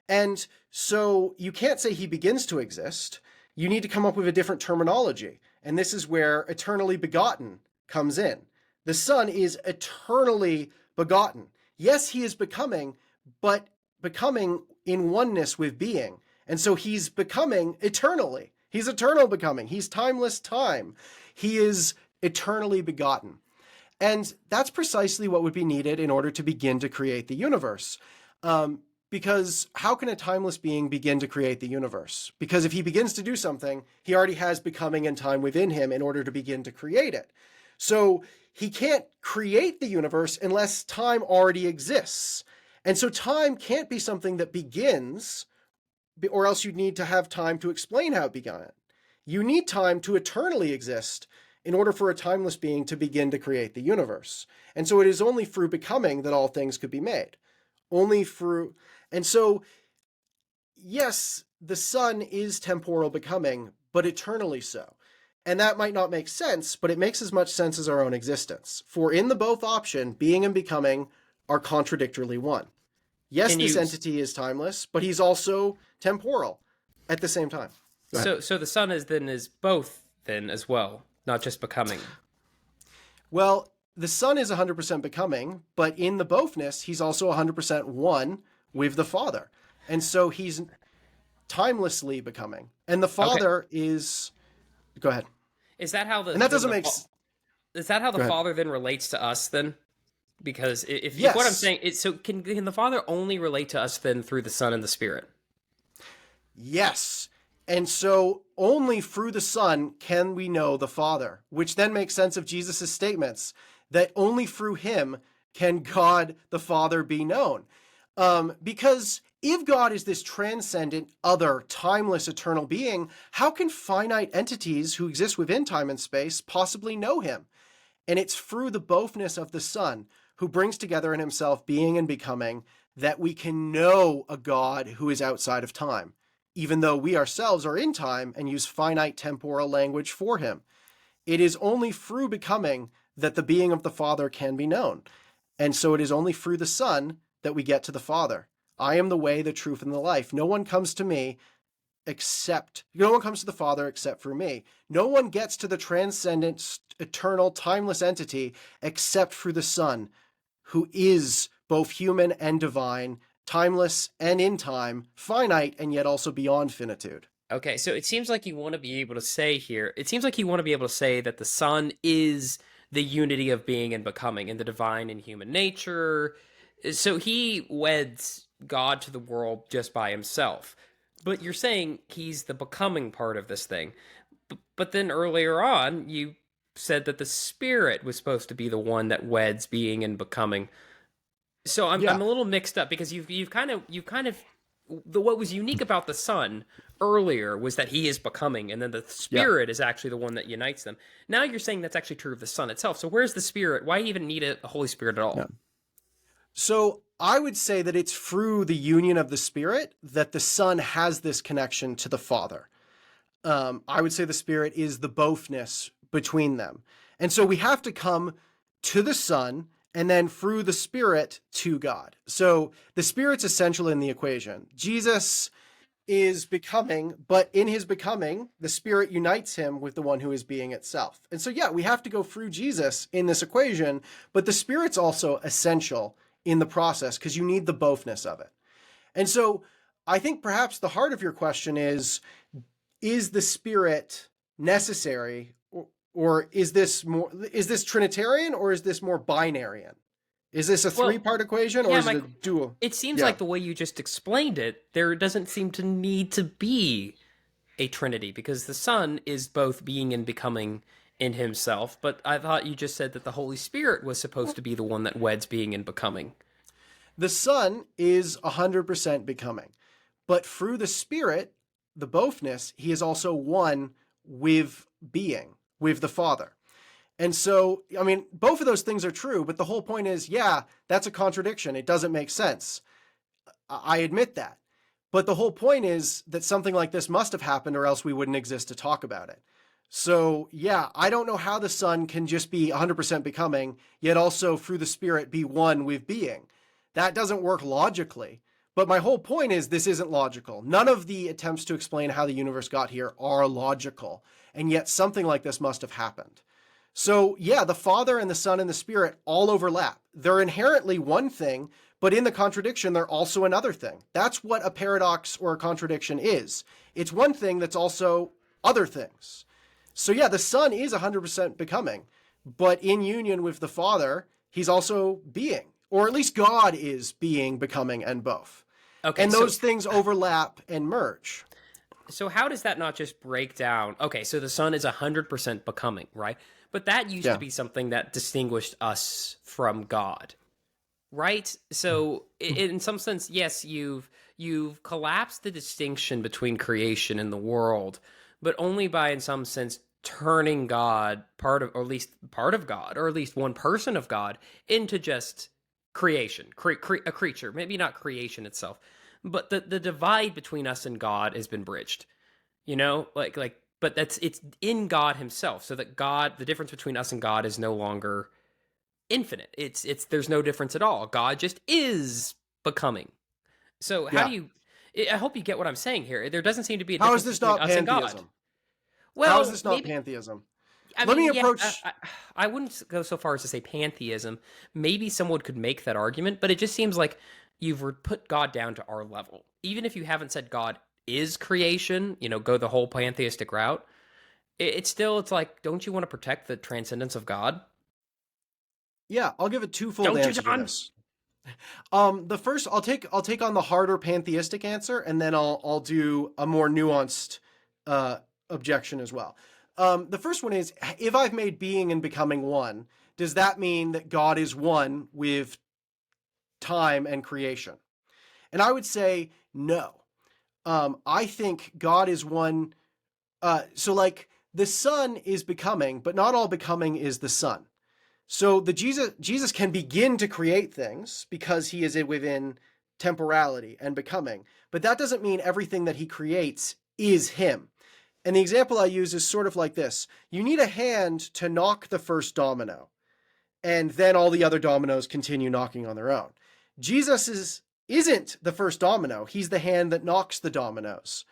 And so you can't say he begins to exist. You need to come up with a different terminology. And this is where eternally begotten comes in. The Son is eternally begotten. Yes, he is becoming, but becoming in oneness with being. And so he's becoming eternally. He's eternal becoming. He's timeless time. He is eternally begotten. And that's precisely what would be needed in order to begin to create the universe. Because how can a timeless being begin to create the universe? Because if he begins to do something, he already has becoming and time within him in order to begin to create it. So he can't create the universe unless time already exists. And so time can't be something that begins, or else you'd need to have time to explain how it began. You need time to eternally exist in order for a timeless being to begin to create the universe. And so it is only through becoming that all things could be made. Only through... And so, yes, the Son is temporal becoming, but eternally so. And that might not make sense, but it makes as much sense as our own existence. For in the both option, being and becoming are contradictorily one. Yes, this entity is timeless, but he's also temporal at the same time. So the Son is both then as well, not just becoming. Well, the Son is 100% becoming, but in the bothness, he's also 100% one with the Father. And so he's timelessly becoming. And the Father is... Go ahead. Is that how the... And that doesn't make... Is that how the Father then relates to us then? Because if yes. What I'm saying is, so can the Father only relate to us then through the Son and the Spirit? Yes. And so only through the Son can we know the Father, which then makes sense of Jesus' statements that only through him can God the Father be known. Because if God is this transcendent, other, timeless, eternal being, how can finite entities who exist within time and space possibly know him? And it's through the bothness of the Son, who brings together in himself being and becoming, that we can know a God who is outside of time, even though we ourselves are in time and use finite temporal language for him. It is only through becoming that the being of the Father can be known. And so it is only through the Son that we get to the Father. I am the way, the truth, and the life. No one comes to the Father except through me. No one gets to the transcendent, eternal, timeless entity except through the Son, who is both human and divine, timeless and in time, finite and yet also beyond finitude. Okay, so it seems like you want to be able to say that the Son is the unity of being and becoming in the divine and human nature. So he weds God to the world just by himself. But you're saying he's the becoming part of this thing. But then earlier on, you said that the spirit was supposed to be the one that weds being and becoming. So I'm Yeah. a little mixed up because you've kind of what was unique about the Son earlier was that he is becoming, and then the Yeah. Spirit is actually the one that unites them. Now you're saying that's actually true of the Son itself. So where's the Spirit? Why even need a Holy Spirit at all? Yeah. So I would say that it's through the union of the Spirit that the Son has this connection to the Father. I would say the Spirit is the bothness between them. And so we have to come to the Son and then through the Spirit to God. So the Spirit's essential in the equation. Jesus is becoming, but in his becoming, the Spirit unites him with the one who is being itself. And so, yeah, we have to go through Jesus in this equation, but the Spirit's also essential in the process because you need the bothness of it. And so I think perhaps the heart of your question is the Spirit necessary, or is this Trinitarian, or is this more binarian? Is this a three-part equation, or yeah, is it a dual? It seems Yeah. like the way you just explained it, there doesn't seem to need to be a Trinity because the Son is both being and becoming in himself. But I thought you just said that the Holy Spirit was supposed to be the one that weds being and becoming. The Son is 100% becoming, but through the Spirit, the bothness, he is also one with being, with the Father. And so, I mean, both of those things are true, but the whole point is, yeah, that's a contradiction. It doesn't make sense. I admit that. But the whole point is that something like this must have happened, or else we wouldn't exist to talk about it. So, yeah, I don't know how the Son can just be 100% becoming, yet also through the Spirit be one with being. That doesn't work logically. But my whole point is this isn't logical. None of the attempts to explain how the universe got here are logical. And yet something like this must have happened. So, yeah, the Father and the Son and the Spirit all overlap. They're inherently one thing, but in the contradiction, they're also another thing. That's what a paradox or a contradiction is. It's one thing that's also other things. So, yeah, the Son is 100% becoming, but in union with the Father, he's also being, or at least God is being, becoming, and both. Okay, And those things overlap and merge. So how does that not just break down? Okay, so the Son is 100% becoming, right? But that used to be something that distinguished us from God, right? So in some sense, yes, you've collapsed the distinction between creation and the world, but only by, in some sense, turning God part of, or at least part of God, or at least one person of God, into just creation, a creature. Maybe not creation itself, but the divide between us and God has been bridged. You know, but it's in God himself, so that God, the difference between us and God is no longer infinite. It's there's no difference at all. God just is becoming. So how Yeah. do you? I hope you get what I'm saying here. There doesn't seem to be a How difference is this between not us and God. pantheism? How is Well, this not maybe. pantheism? I Let mean, me yeah, approach. I wouldn't go so far as to say pantheism. Maybe someone could make that argument, but it just seems like you've put God down to our level. Even if you haven't said God is creation, go the whole pantheistic route. It's like, don't you want to protect the transcendence of God? Yeah, I'll give a twofold Don't you, answer to John? this. The first, I'll take on the harder pantheistic answer, and then I'll do a more nuanced objection as well. The first one is, if I've made being and becoming one, does that mean that God is one with time and creation? And I would say no. I think God is one. So like the Son is becoming, but not all becoming is the Son. So the Jesus can begin to create things because he is within temporality and becoming, but that doesn't mean everything that he creates is him. And the example I use is sort of like this. You need a hand to knock the first domino, and then all the other dominoes continue knocking on their own. Jesus isn't the first domino. He's the hand that knocks the dominoes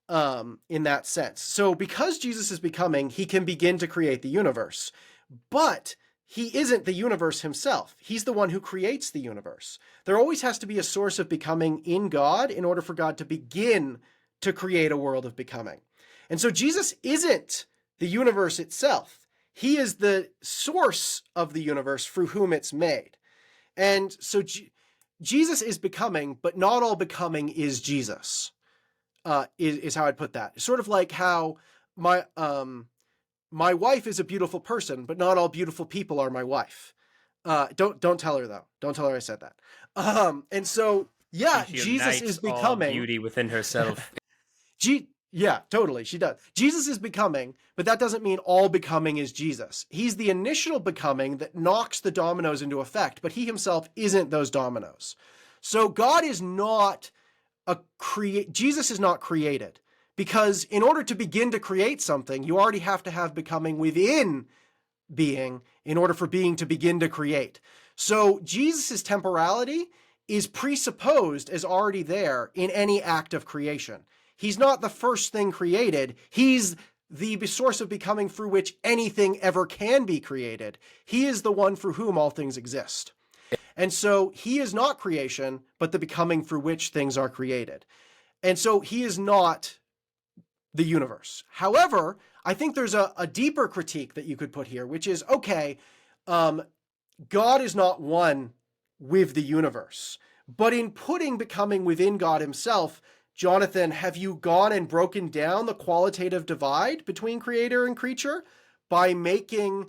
in that sense. So because Jesus is becoming, he can begin to create the universe. But he isn't the universe himself. He's the one who creates the universe. There always has to be a source of becoming in God in order for God to begin to create a world of becoming. And so Jesus isn't the universe itself. He is the source of the universe through whom it's made. And so Jesus is becoming, but not all becoming is Jesus, is how I'd put that. Sort of like how my wife is a beautiful person, but not all beautiful people are my wife. Don't tell her though. Don't tell her I said that. And so yeah, She Jesus unites is all becoming. beauty within herself. Yeah, totally, she does. Jesus is becoming, but that doesn't mean all becoming is Jesus. He's the initial becoming that knocks the dominoes into effect, but he himself isn't those dominoes. So God is not Jesus is not created, because in order to begin to create something, you already have to have becoming within being in order for being to begin to create. So Jesus' temporality is presupposed as already there in any act of creation. He's not the first thing created. He's the source of becoming through which anything ever can be created. He is the one for whom all things exist. And so he is not creation, but the becoming through which things are created. And so he is not the universe. However, I think there's a deeper critique that you could put here, which is, okay, God is not one with the universe. But in putting becoming within God himself, Jonathan, have you gone and broken down the qualitative divide between creator and creature by making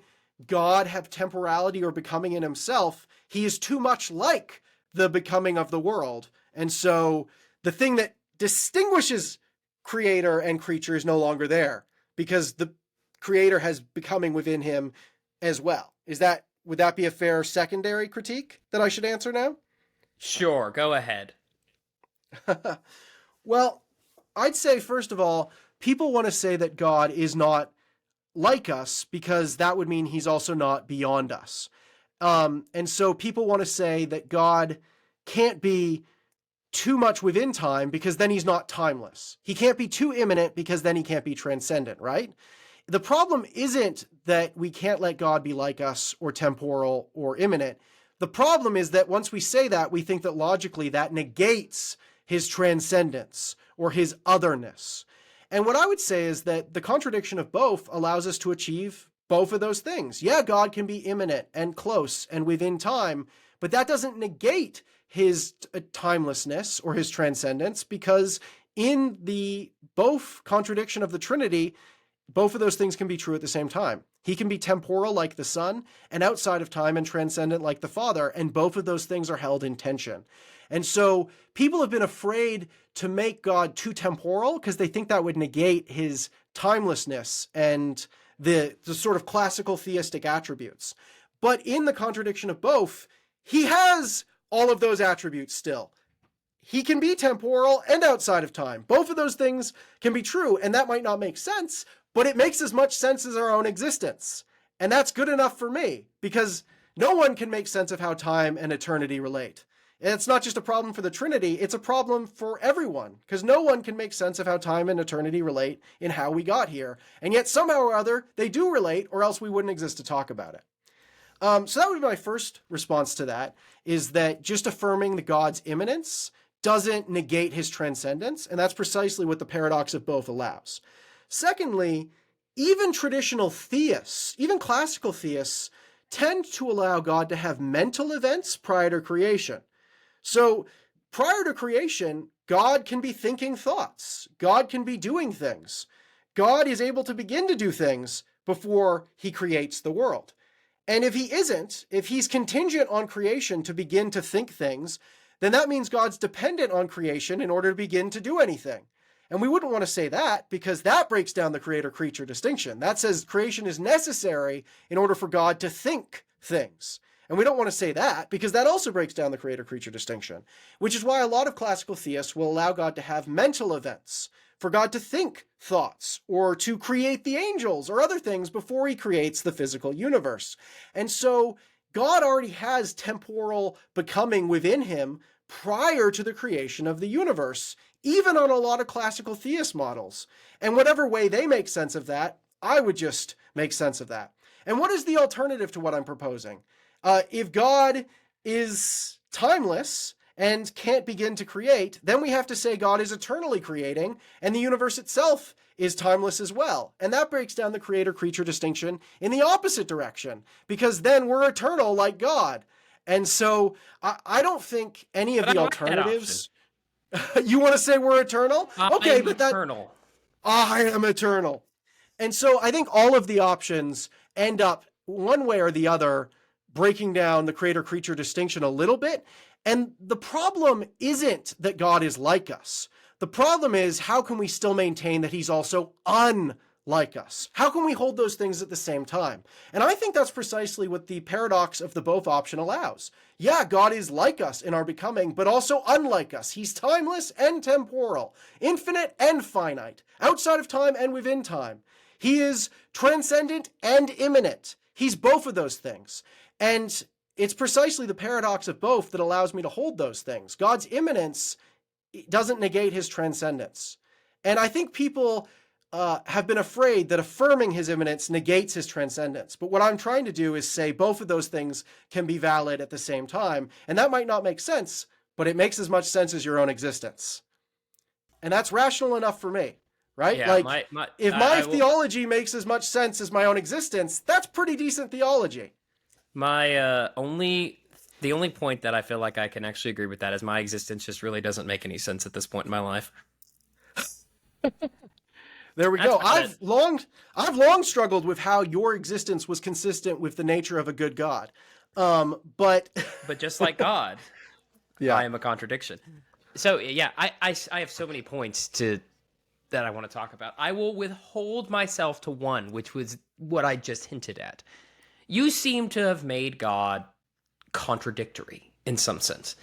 God have temporality or becoming in himself? He is too much like the becoming of the world. And so the thing that distinguishes creator and creature is no longer there because the creator has becoming within him as well. Would that be a fair secondary critique that I should answer now? Sure, go ahead. Well, I'd say, first of all, people want to say that God is not like us because that would mean he's also not beyond us. And so people want to say that God can't be too much within time because then he's not timeless. He can't be too imminent because then he can't be transcendent, right? The problem isn't that we can't let God be like us or temporal or imminent. The problem is that once we say that, we think that logically that negates his transcendence or his otherness. And what I would say is that the contradiction of both allows us to achieve both of those things. Yeah, God can be imminent and close and within time, but that doesn't negate his timelessness or his transcendence, because in the both contradiction of the Trinity, both of those things can be true at the same time. He can be temporal like the Son and outside of time and transcendent like the Father, and both of those things are held in tension. And so people have been afraid to make God too temporal because they think that would negate his timelessness and the sort of classical theistic attributes. But in the contradiction of both, he has all of those attributes still. He can be temporal and outside of time. Both of those things can be true, and that might not make sense, but it makes as much sense as our own existence. And that's good enough for me, because no one can make sense of how time and eternity relate. And it's not just a problem for the Trinity, it's a problem for everyone, because no one can make sense of how time and eternity relate in how we got here. And yet somehow or other, they do relate, or else we wouldn't exist to talk about it. So that would be my first response to that, is that just affirming the God's immanence doesn't negate his transcendence, and that's precisely what the paradox of both allows. Secondly, even traditional theists, even classical theists, tend to allow God to have mental events prior to creation. So prior to creation, God can be thinking thoughts. God can be doing things. God is able to begin to do things before he creates the world. And if he isn't, if he's contingent on creation to begin to think things, then that means God's dependent on creation in order to begin to do anything. And we wouldn't want to say that, because that breaks down the creator-creature distinction. That says creation is necessary in order for God to think things. And we don't want to say that, because that also breaks down the creator-creature distinction, which is why a lot of classical theists will allow God to have mental events, for God to think thoughts, or to create the angels or other things before he creates the physical universe. And so God already has temporal becoming within him prior to the creation of the universe, even on a lot of classical theist models. And whatever way they make sense of that, I would just make sense of that. And what is the alternative to what I'm proposing? If God is timeless and can't begin to create, then we have to say God is eternally creating, and the universe itself is timeless as well. And that breaks down the creator-creature distinction in the opposite direction, because then we're eternal like God. And so I don't think any of But the I like that alternatives... You want to say we're eternal? Okay, I'm but that... eternal. I am eternal. And so I think all of the options end up one way or the other breaking down the creator-creature distinction a little bit. And the problem isn't that God is like us. The problem is, how can we still maintain that he's also unlike us? How can we hold those things at the same time? And I think that's precisely what the paradox of the both option allows. Yeah, God is like us in our becoming, but also unlike us. He's timeless and temporal, infinite and finite, outside of time and within time. He is transcendent and imminent. He's both of those things. And it's precisely the paradox of both that allows me to hold those things. God's imminence doesn't negate his transcendence. And I think people have been afraid that affirming his imminence negates his transcendence. But what I'm trying to do is say both of those things can be valid at the same time. And that might not make sense, but it makes as much sense as your own existence. And that's rational enough for me, right? Yeah, like, if my theology makes as much sense as my own existence, that's pretty decent theology. The only point that I feel like I can actually agree with that is my existence just really doesn't make any sense at this point in my life. There we go. I've long struggled with how your existence was consistent with the nature of a good God. But just like God, yeah. I am a contradiction. So yeah, I have so many points that I want to talk about. I will withhold myself to one, which was what I just hinted at. You seem to have made God contradictory in some sense.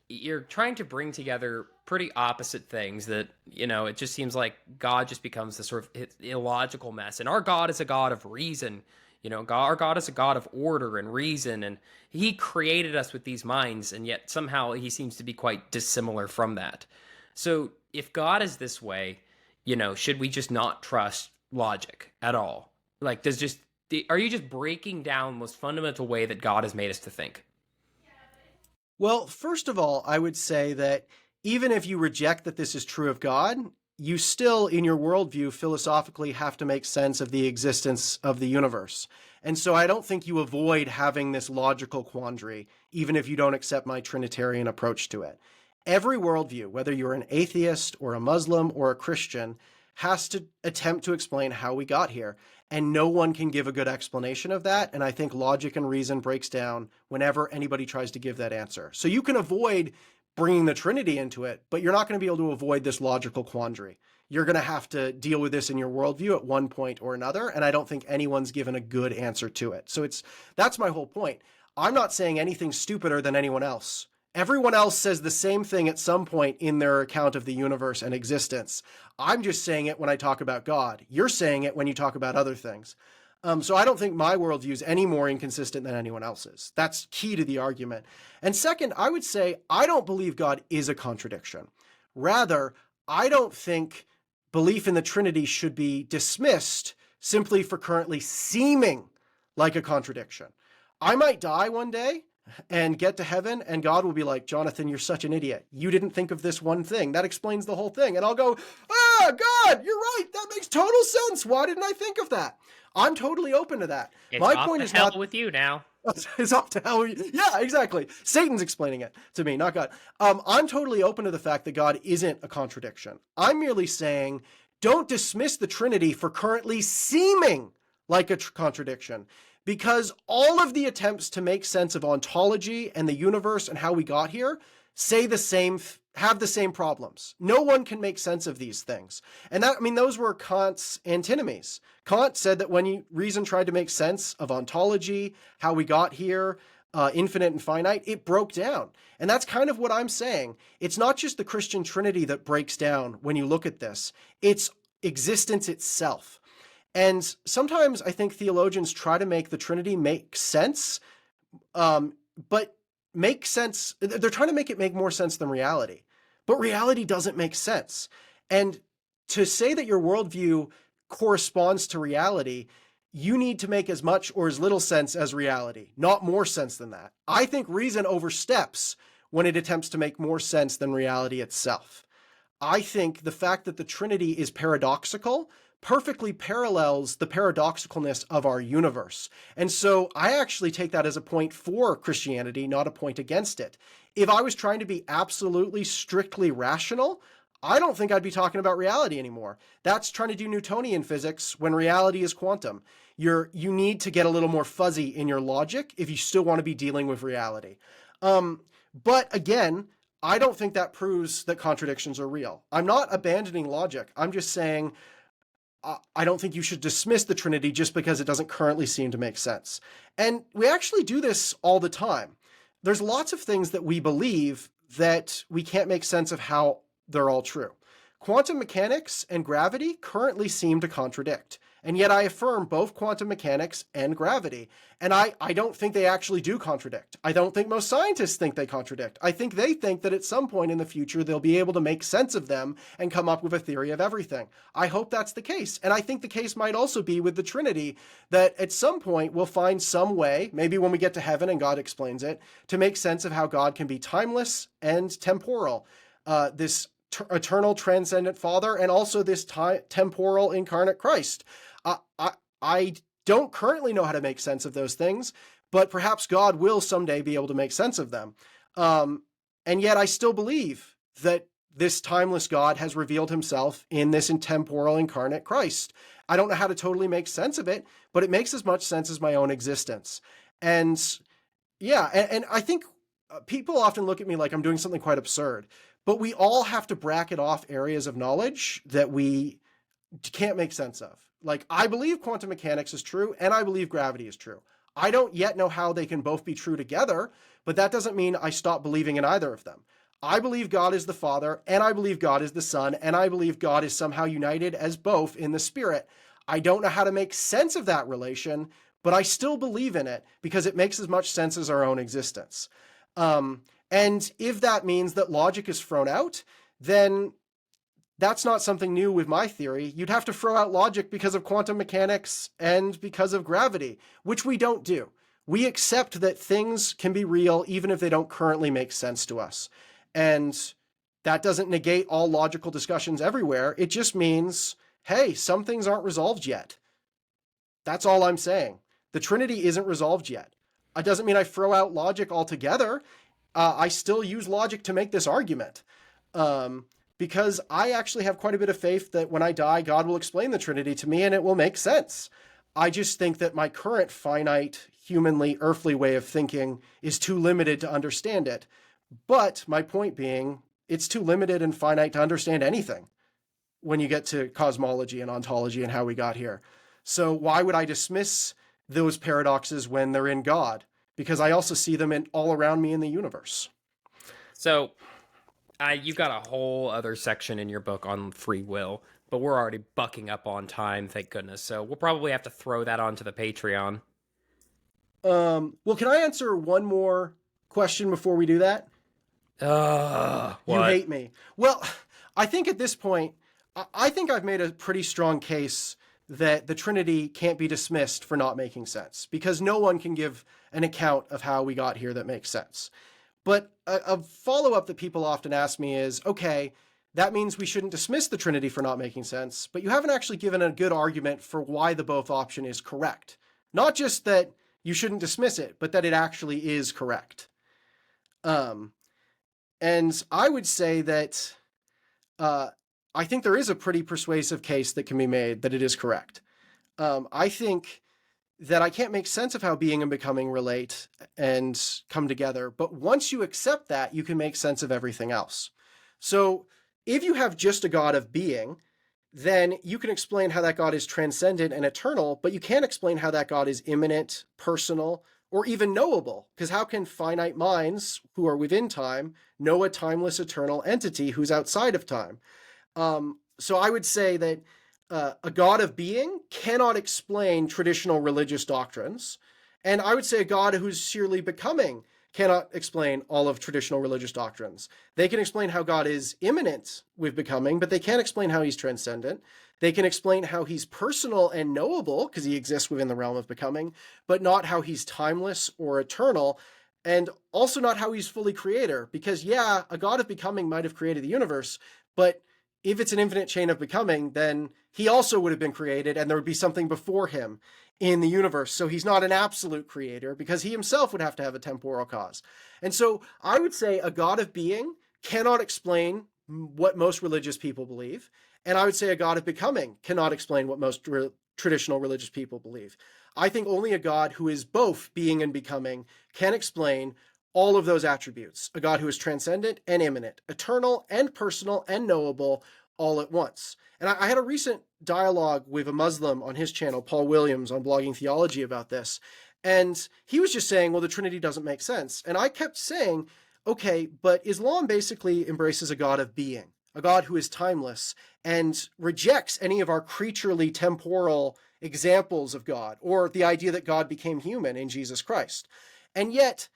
You're trying to bring together pretty opposite things that, it just seems like God just becomes this sort of illogical mess. And our God is a God of reason. Our God is a God of order and reason. And he created us with these minds. And yet somehow he seems to be quite dissimilar from that. So if God is this way, should we just not trust logic at all? Like, are you just breaking down the most fundamental way that God has made us to think? Well, first of all, I would say that even if you reject that this is true of God, you still, in your worldview, philosophically have to make sense of the existence of the universe. And so I don't think you avoid having this logical quandary, even if you don't accept my Trinitarian approach to it. Every worldview, whether you're an atheist or a Muslim or a Christian, has to attempt to explain how we got here. And no one can give a good explanation of that. And I think logic and reason breaks down whenever anybody tries to give that answer. So you can avoid bringing the Trinity into it, but you're not going to be able to avoid this logical quandary. You're going to have to deal with this in your worldview at one point or another. And I don't think anyone's given a good answer to it. So that's my whole point. I'm not saying anything stupider than anyone else. Everyone else says the same thing at some point in their account of the universe and existence. I'm just saying it when I talk about God. You're saying it when you talk about other things. So I don't think my worldview is any more inconsistent than anyone else's. That's key to the argument. And second, I would say I don't believe God is a contradiction. Rather, I don't think belief in the Trinity should be dismissed simply for currently seeming like a contradiction. I might die one day and get to heaven, and God will be like, Jonathan, you're such an idiot. You didn't think of this one thing. That explains the whole thing. And I'll go, God, you're right. That makes total sense. Why didn't I think of that? I'm totally open to that. My point is not with you now. It's up to hell. Yeah, exactly. Satan's explaining it to me, not God. I'm totally open to the fact that God isn't a contradiction. I'm merely saying, don't dismiss the Trinity for currently seeming like a contradiction. Because all of the attempts to make sense of ontology and the universe and how we got here say the same, have the same problems. No one can make sense of these things. And those were Kant's antinomies. Kant said that when reason tried to make sense of ontology, how we got here, infinite and finite, it broke down. And that's kind of what I'm saying. It's not just the Christian Trinity that breaks down when you look at this. It's existence itself. And sometimes I think theologians try to make the Trinity make sense, but make sense. They're trying to make it make more sense than reality. But reality doesn't make sense. And to say that your worldview corresponds to reality, you need to make as much or as little sense as reality, not more sense than that. I think reason oversteps when it attempts to make more sense than reality itself. I think the fact that the Trinity is paradoxical perfectly parallels the paradoxicalness of our universe. And so I actually take that as a point for Christianity, not a point against it. If I was trying to be absolutely strictly rational, I don't think I'd be talking about reality anymore. That's trying to do Newtonian physics when reality is quantum. You need to get a little more fuzzy in your logic if you still want to be dealing with reality. But again, I don't think that proves that contradictions are real. I'm not abandoning logic. I'm just saying I don't think you should dismiss the Trinity just because it doesn't currently seem to make sense. And we actually do this all the time. There's lots of things that we believe that we can't make sense of how they're all true. Quantum mechanics and gravity currently seem to contradict. And yet I affirm both quantum mechanics and gravity. And I don't think they actually do contradict. I don't think most scientists think they contradict. I think they think that at some point in the future, they'll be able to make sense of them and come up with a theory of everything. I hope that's the case. And I think the case might also be with the Trinity, that at some point we'll find some way, maybe when we get to heaven and God explains it, to make sense of how God can be timeless and temporal. This eternal transcendent Father, and also this temporal incarnate Christ. I don't currently know how to make sense of those things, but perhaps God will someday be able to make sense of them. And yet I still believe that this timeless God has revealed himself in this temporal incarnate Christ. I don't know how to totally make sense of it, but it makes as much sense as my own existence. And yeah, and I think people often look at me like I'm doing something quite absurd, but we all have to bracket off areas of knowledge that we can't make sense of. Like, I believe quantum mechanics is true, and I believe gravity is true. I don't yet know how they can both be true together, but that doesn't mean I stop believing in either of them. I believe God is the Father, and I believe God is the Son, and I believe God is somehow united as both in the Spirit. I don't know how to make sense of that relation, but I still believe in it because it makes as much sense as our own existence. And if that means that logic is thrown out, then that's not something new with my theory. You'd have to throw out logic because of quantum mechanics and because of gravity, which we don't do. We accept that things can be real even if they don't currently make sense to us. And that doesn't negate all logical discussions everywhere. It just means, hey, some things aren't resolved yet. That's all I'm saying. The Trinity isn't resolved yet. It doesn't mean I throw out logic altogether. I still use logic to make this argument. Because I actually have quite a bit of faith that when I die, God will explain the Trinity to me and it will make sense. I just think that my current finite, humanly, earthly way of thinking is too limited to understand it. But my point being, it's too limited and finite to understand anything when you get to cosmology and ontology and how we got here. So why would I dismiss those paradoxes when they're in God? Because I also see them all around me in the universe. So you've got a whole other section in your book on free will, but we're already bucking up on time, thank goodness. So we'll probably have to throw that onto the Patreon. Well, can I answer one more question before we do that? What? You hate me. Well, I think at this point, I think I've made a pretty strong case that the Trinity can't be dismissed for not making sense, because no one can give an account of how we got here that makes sense. But a follow-up that people often ask me is, okay, that means we shouldn't dismiss the Trinity for not making sense, but you haven't actually given a good argument for why the both option is correct. Not just that you shouldn't dismiss it, but that it actually is correct. And I would say that I think there is a pretty persuasive case that can be made that it is correct. I think that I can't make sense of how being and becoming relate and come together. But once you accept that, you can make sense of everything else. So if you have just a God of being, then you can explain how that God is transcendent and eternal, but you can't explain how that God is imminent, personal, or even knowable. Because how can finite minds who are within time know a timeless, eternal entity who's outside of time? So I would say that a God of being cannot explain traditional religious doctrines. And I would say a God who's sheerly becoming cannot explain all of traditional religious doctrines. They can explain how God is immanent with becoming, but they can't explain how he's transcendent. They can explain how he's personal and knowable, because he exists within the realm of becoming, but not how he's timeless or eternal, and also not how he's fully creator. Because yeah, a God of becoming might have created the universe, but if it's an infinite chain of becoming, then he also would have been created and there would be something before him in the universe. So he's not an absolute creator because he himself would have to have a temporal cause. And so I would say a God of being cannot explain what most religious people believe. And I would say a God of becoming cannot explain what most traditional religious people believe. I think only a God who is both being and becoming can explain all of those attributes. A God who is transcendent and immanent, eternal and personal and knowable all at once. And I had a recent dialogue with a Muslim on his channel, Paul Williams, on Blogging Theology about this. And he was just saying, well, the Trinity doesn't make sense. And I kept saying, okay, but Islam basically embraces a God of being, a God who is timeless and rejects any of our creaturely temporal examples of God, or the idea that God became human in Jesus Christ. And yet,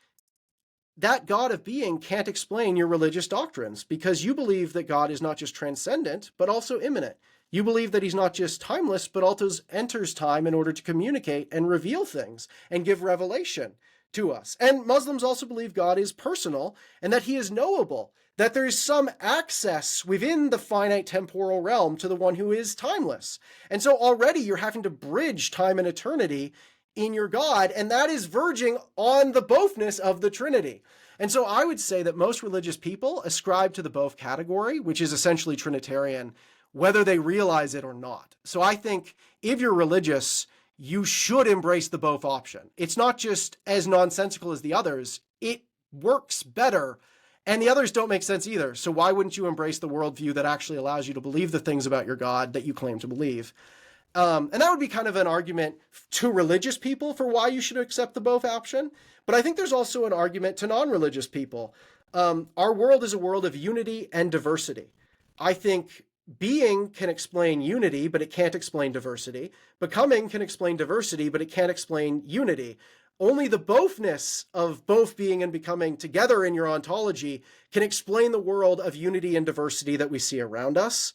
that God of being can't explain your religious doctrines, because you believe that God is not just transcendent, but also immanent. You believe that he's not just timeless, but also enters time in order to communicate and reveal things and give revelation to us. And Muslims also believe God is personal and that he is knowable, that there is some access within the finite temporal realm to the one who is timeless. And so already you're having to bridge time and eternity in your God, and that is verging on the bothness of the Trinity. And so I would say that most religious people ascribe to the both category, which is essentially Trinitarian, whether they realize it or not. So I think if you're religious, you should embrace the both option. It's not just as nonsensical as the others, it works better, and the others don't make sense either. So why wouldn't you embrace the worldview that actually allows you to believe the things about your God that you claim to believe? And that would be kind of an argument to religious people for why you should accept the both option. But I think there's also an argument to non-religious people. Our world is a world of unity and diversity. I think being can explain unity, but it can't explain diversity. Becoming can explain diversity, but it can't explain unity. Only the bothness of both being and becoming together in your ontology can explain the world of unity and diversity that we see around us.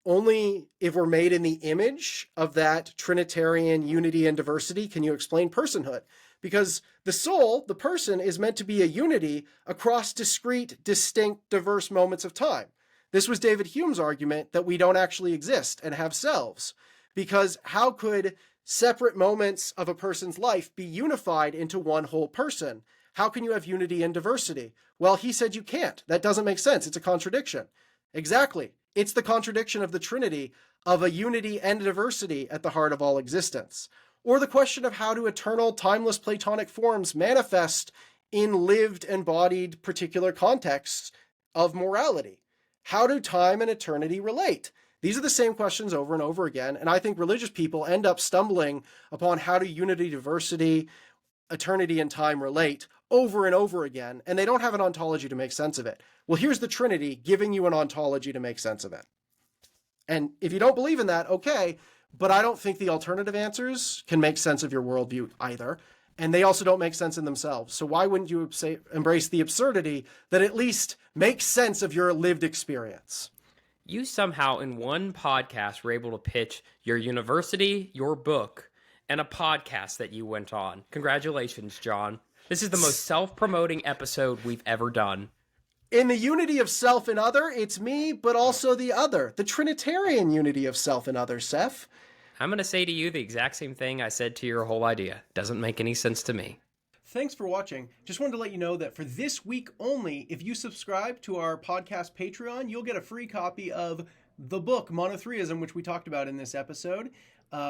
Only if we're made in the image of that Trinitarian unity and diversity can you explain personhood. Because the soul, the person, is meant to be a unity across discrete, distinct, diverse moments of time. This was David Hume's argument that we don't actually exist and have selves. Because how could separate moments of a person's life be unified into one whole person? How can you have unity and diversity? Well, he said you can't. That doesn't make sense. It's a contradiction. Exactly. It's the contradiction of the Trinity, of a unity and diversity at the heart of all existence. Or the question of how do eternal, timeless Platonic forms manifest in lived, embodied, particular contexts of morality? How do time and eternity relate? These are the same questions over and over again, and I think religious people end up stumbling upon how do unity, diversity, eternity, and time relate over and over again, and they don't have an ontology to make sense of it. Well, here's the Trinity giving you an ontology to make sense of it. And if you don't believe in that, okay, but I don't think the alternative answers can make sense of your worldview either, and they also don't make sense in themselves. So why wouldn't you embrace the absurdity that at least makes sense of your lived experience? You somehow in one podcast were able to pitch your university, your book, and a podcast that you went on. Congratulations, John. This is the most self-promoting episode we've ever done. In the unity of self and other, it's me, but also the other. The Trinitarian unity of self and other, Seth. I'm going to say to you the exact same thing I said to your whole idea. Doesn't make any sense to me. Thanks for watching. Just wanted to let you know that for this week only, if you subscribe to our podcast Patreon, you'll get a free copy of the book, MonoThreeism, which we talked about in this episode.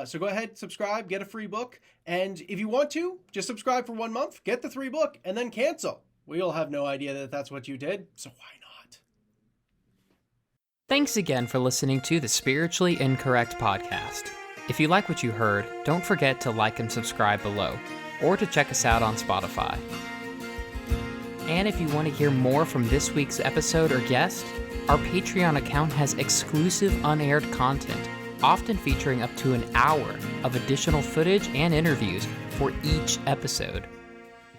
So go ahead, subscribe, get a free book. And if you want to, just subscribe for 1 month, get the free book, and then cancel. We'll have no idea that that's what you did, so why not? Thanks again for listening to the Spiritually Incorrect podcast. If you like what you heard, don't forget to like and subscribe below, or to check us out on Spotify. And if you want to hear more from this week's episode or guest, our Patreon account has exclusive unaired content, often featuring up to an hour of additional footage and interviews for each episode.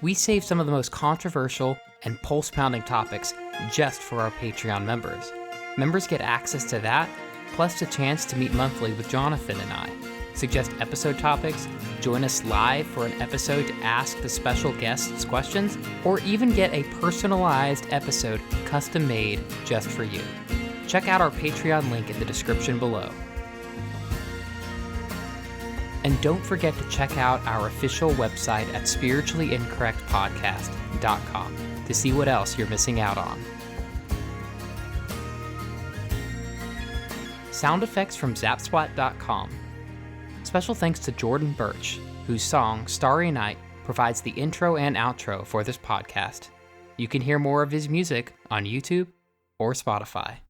We save some of the most controversial and pulse-pounding topics just for our Patreon members. Members get access to that, plus a chance to meet monthly with Jonathan and I, suggest episode topics, join us live for an episode to ask the special guests questions, or even get a personalized episode custom-made just for you. Check out our Patreon link in the description below. And don't forget to check out our official website at spirituallyincorrectpodcast.com to see what else you're missing out on. Sound effects from Zapsplat.com. Special thanks to Jordan Birch, whose song Starry Night provides the intro and outro for this podcast. You can hear more of his music on YouTube or Spotify.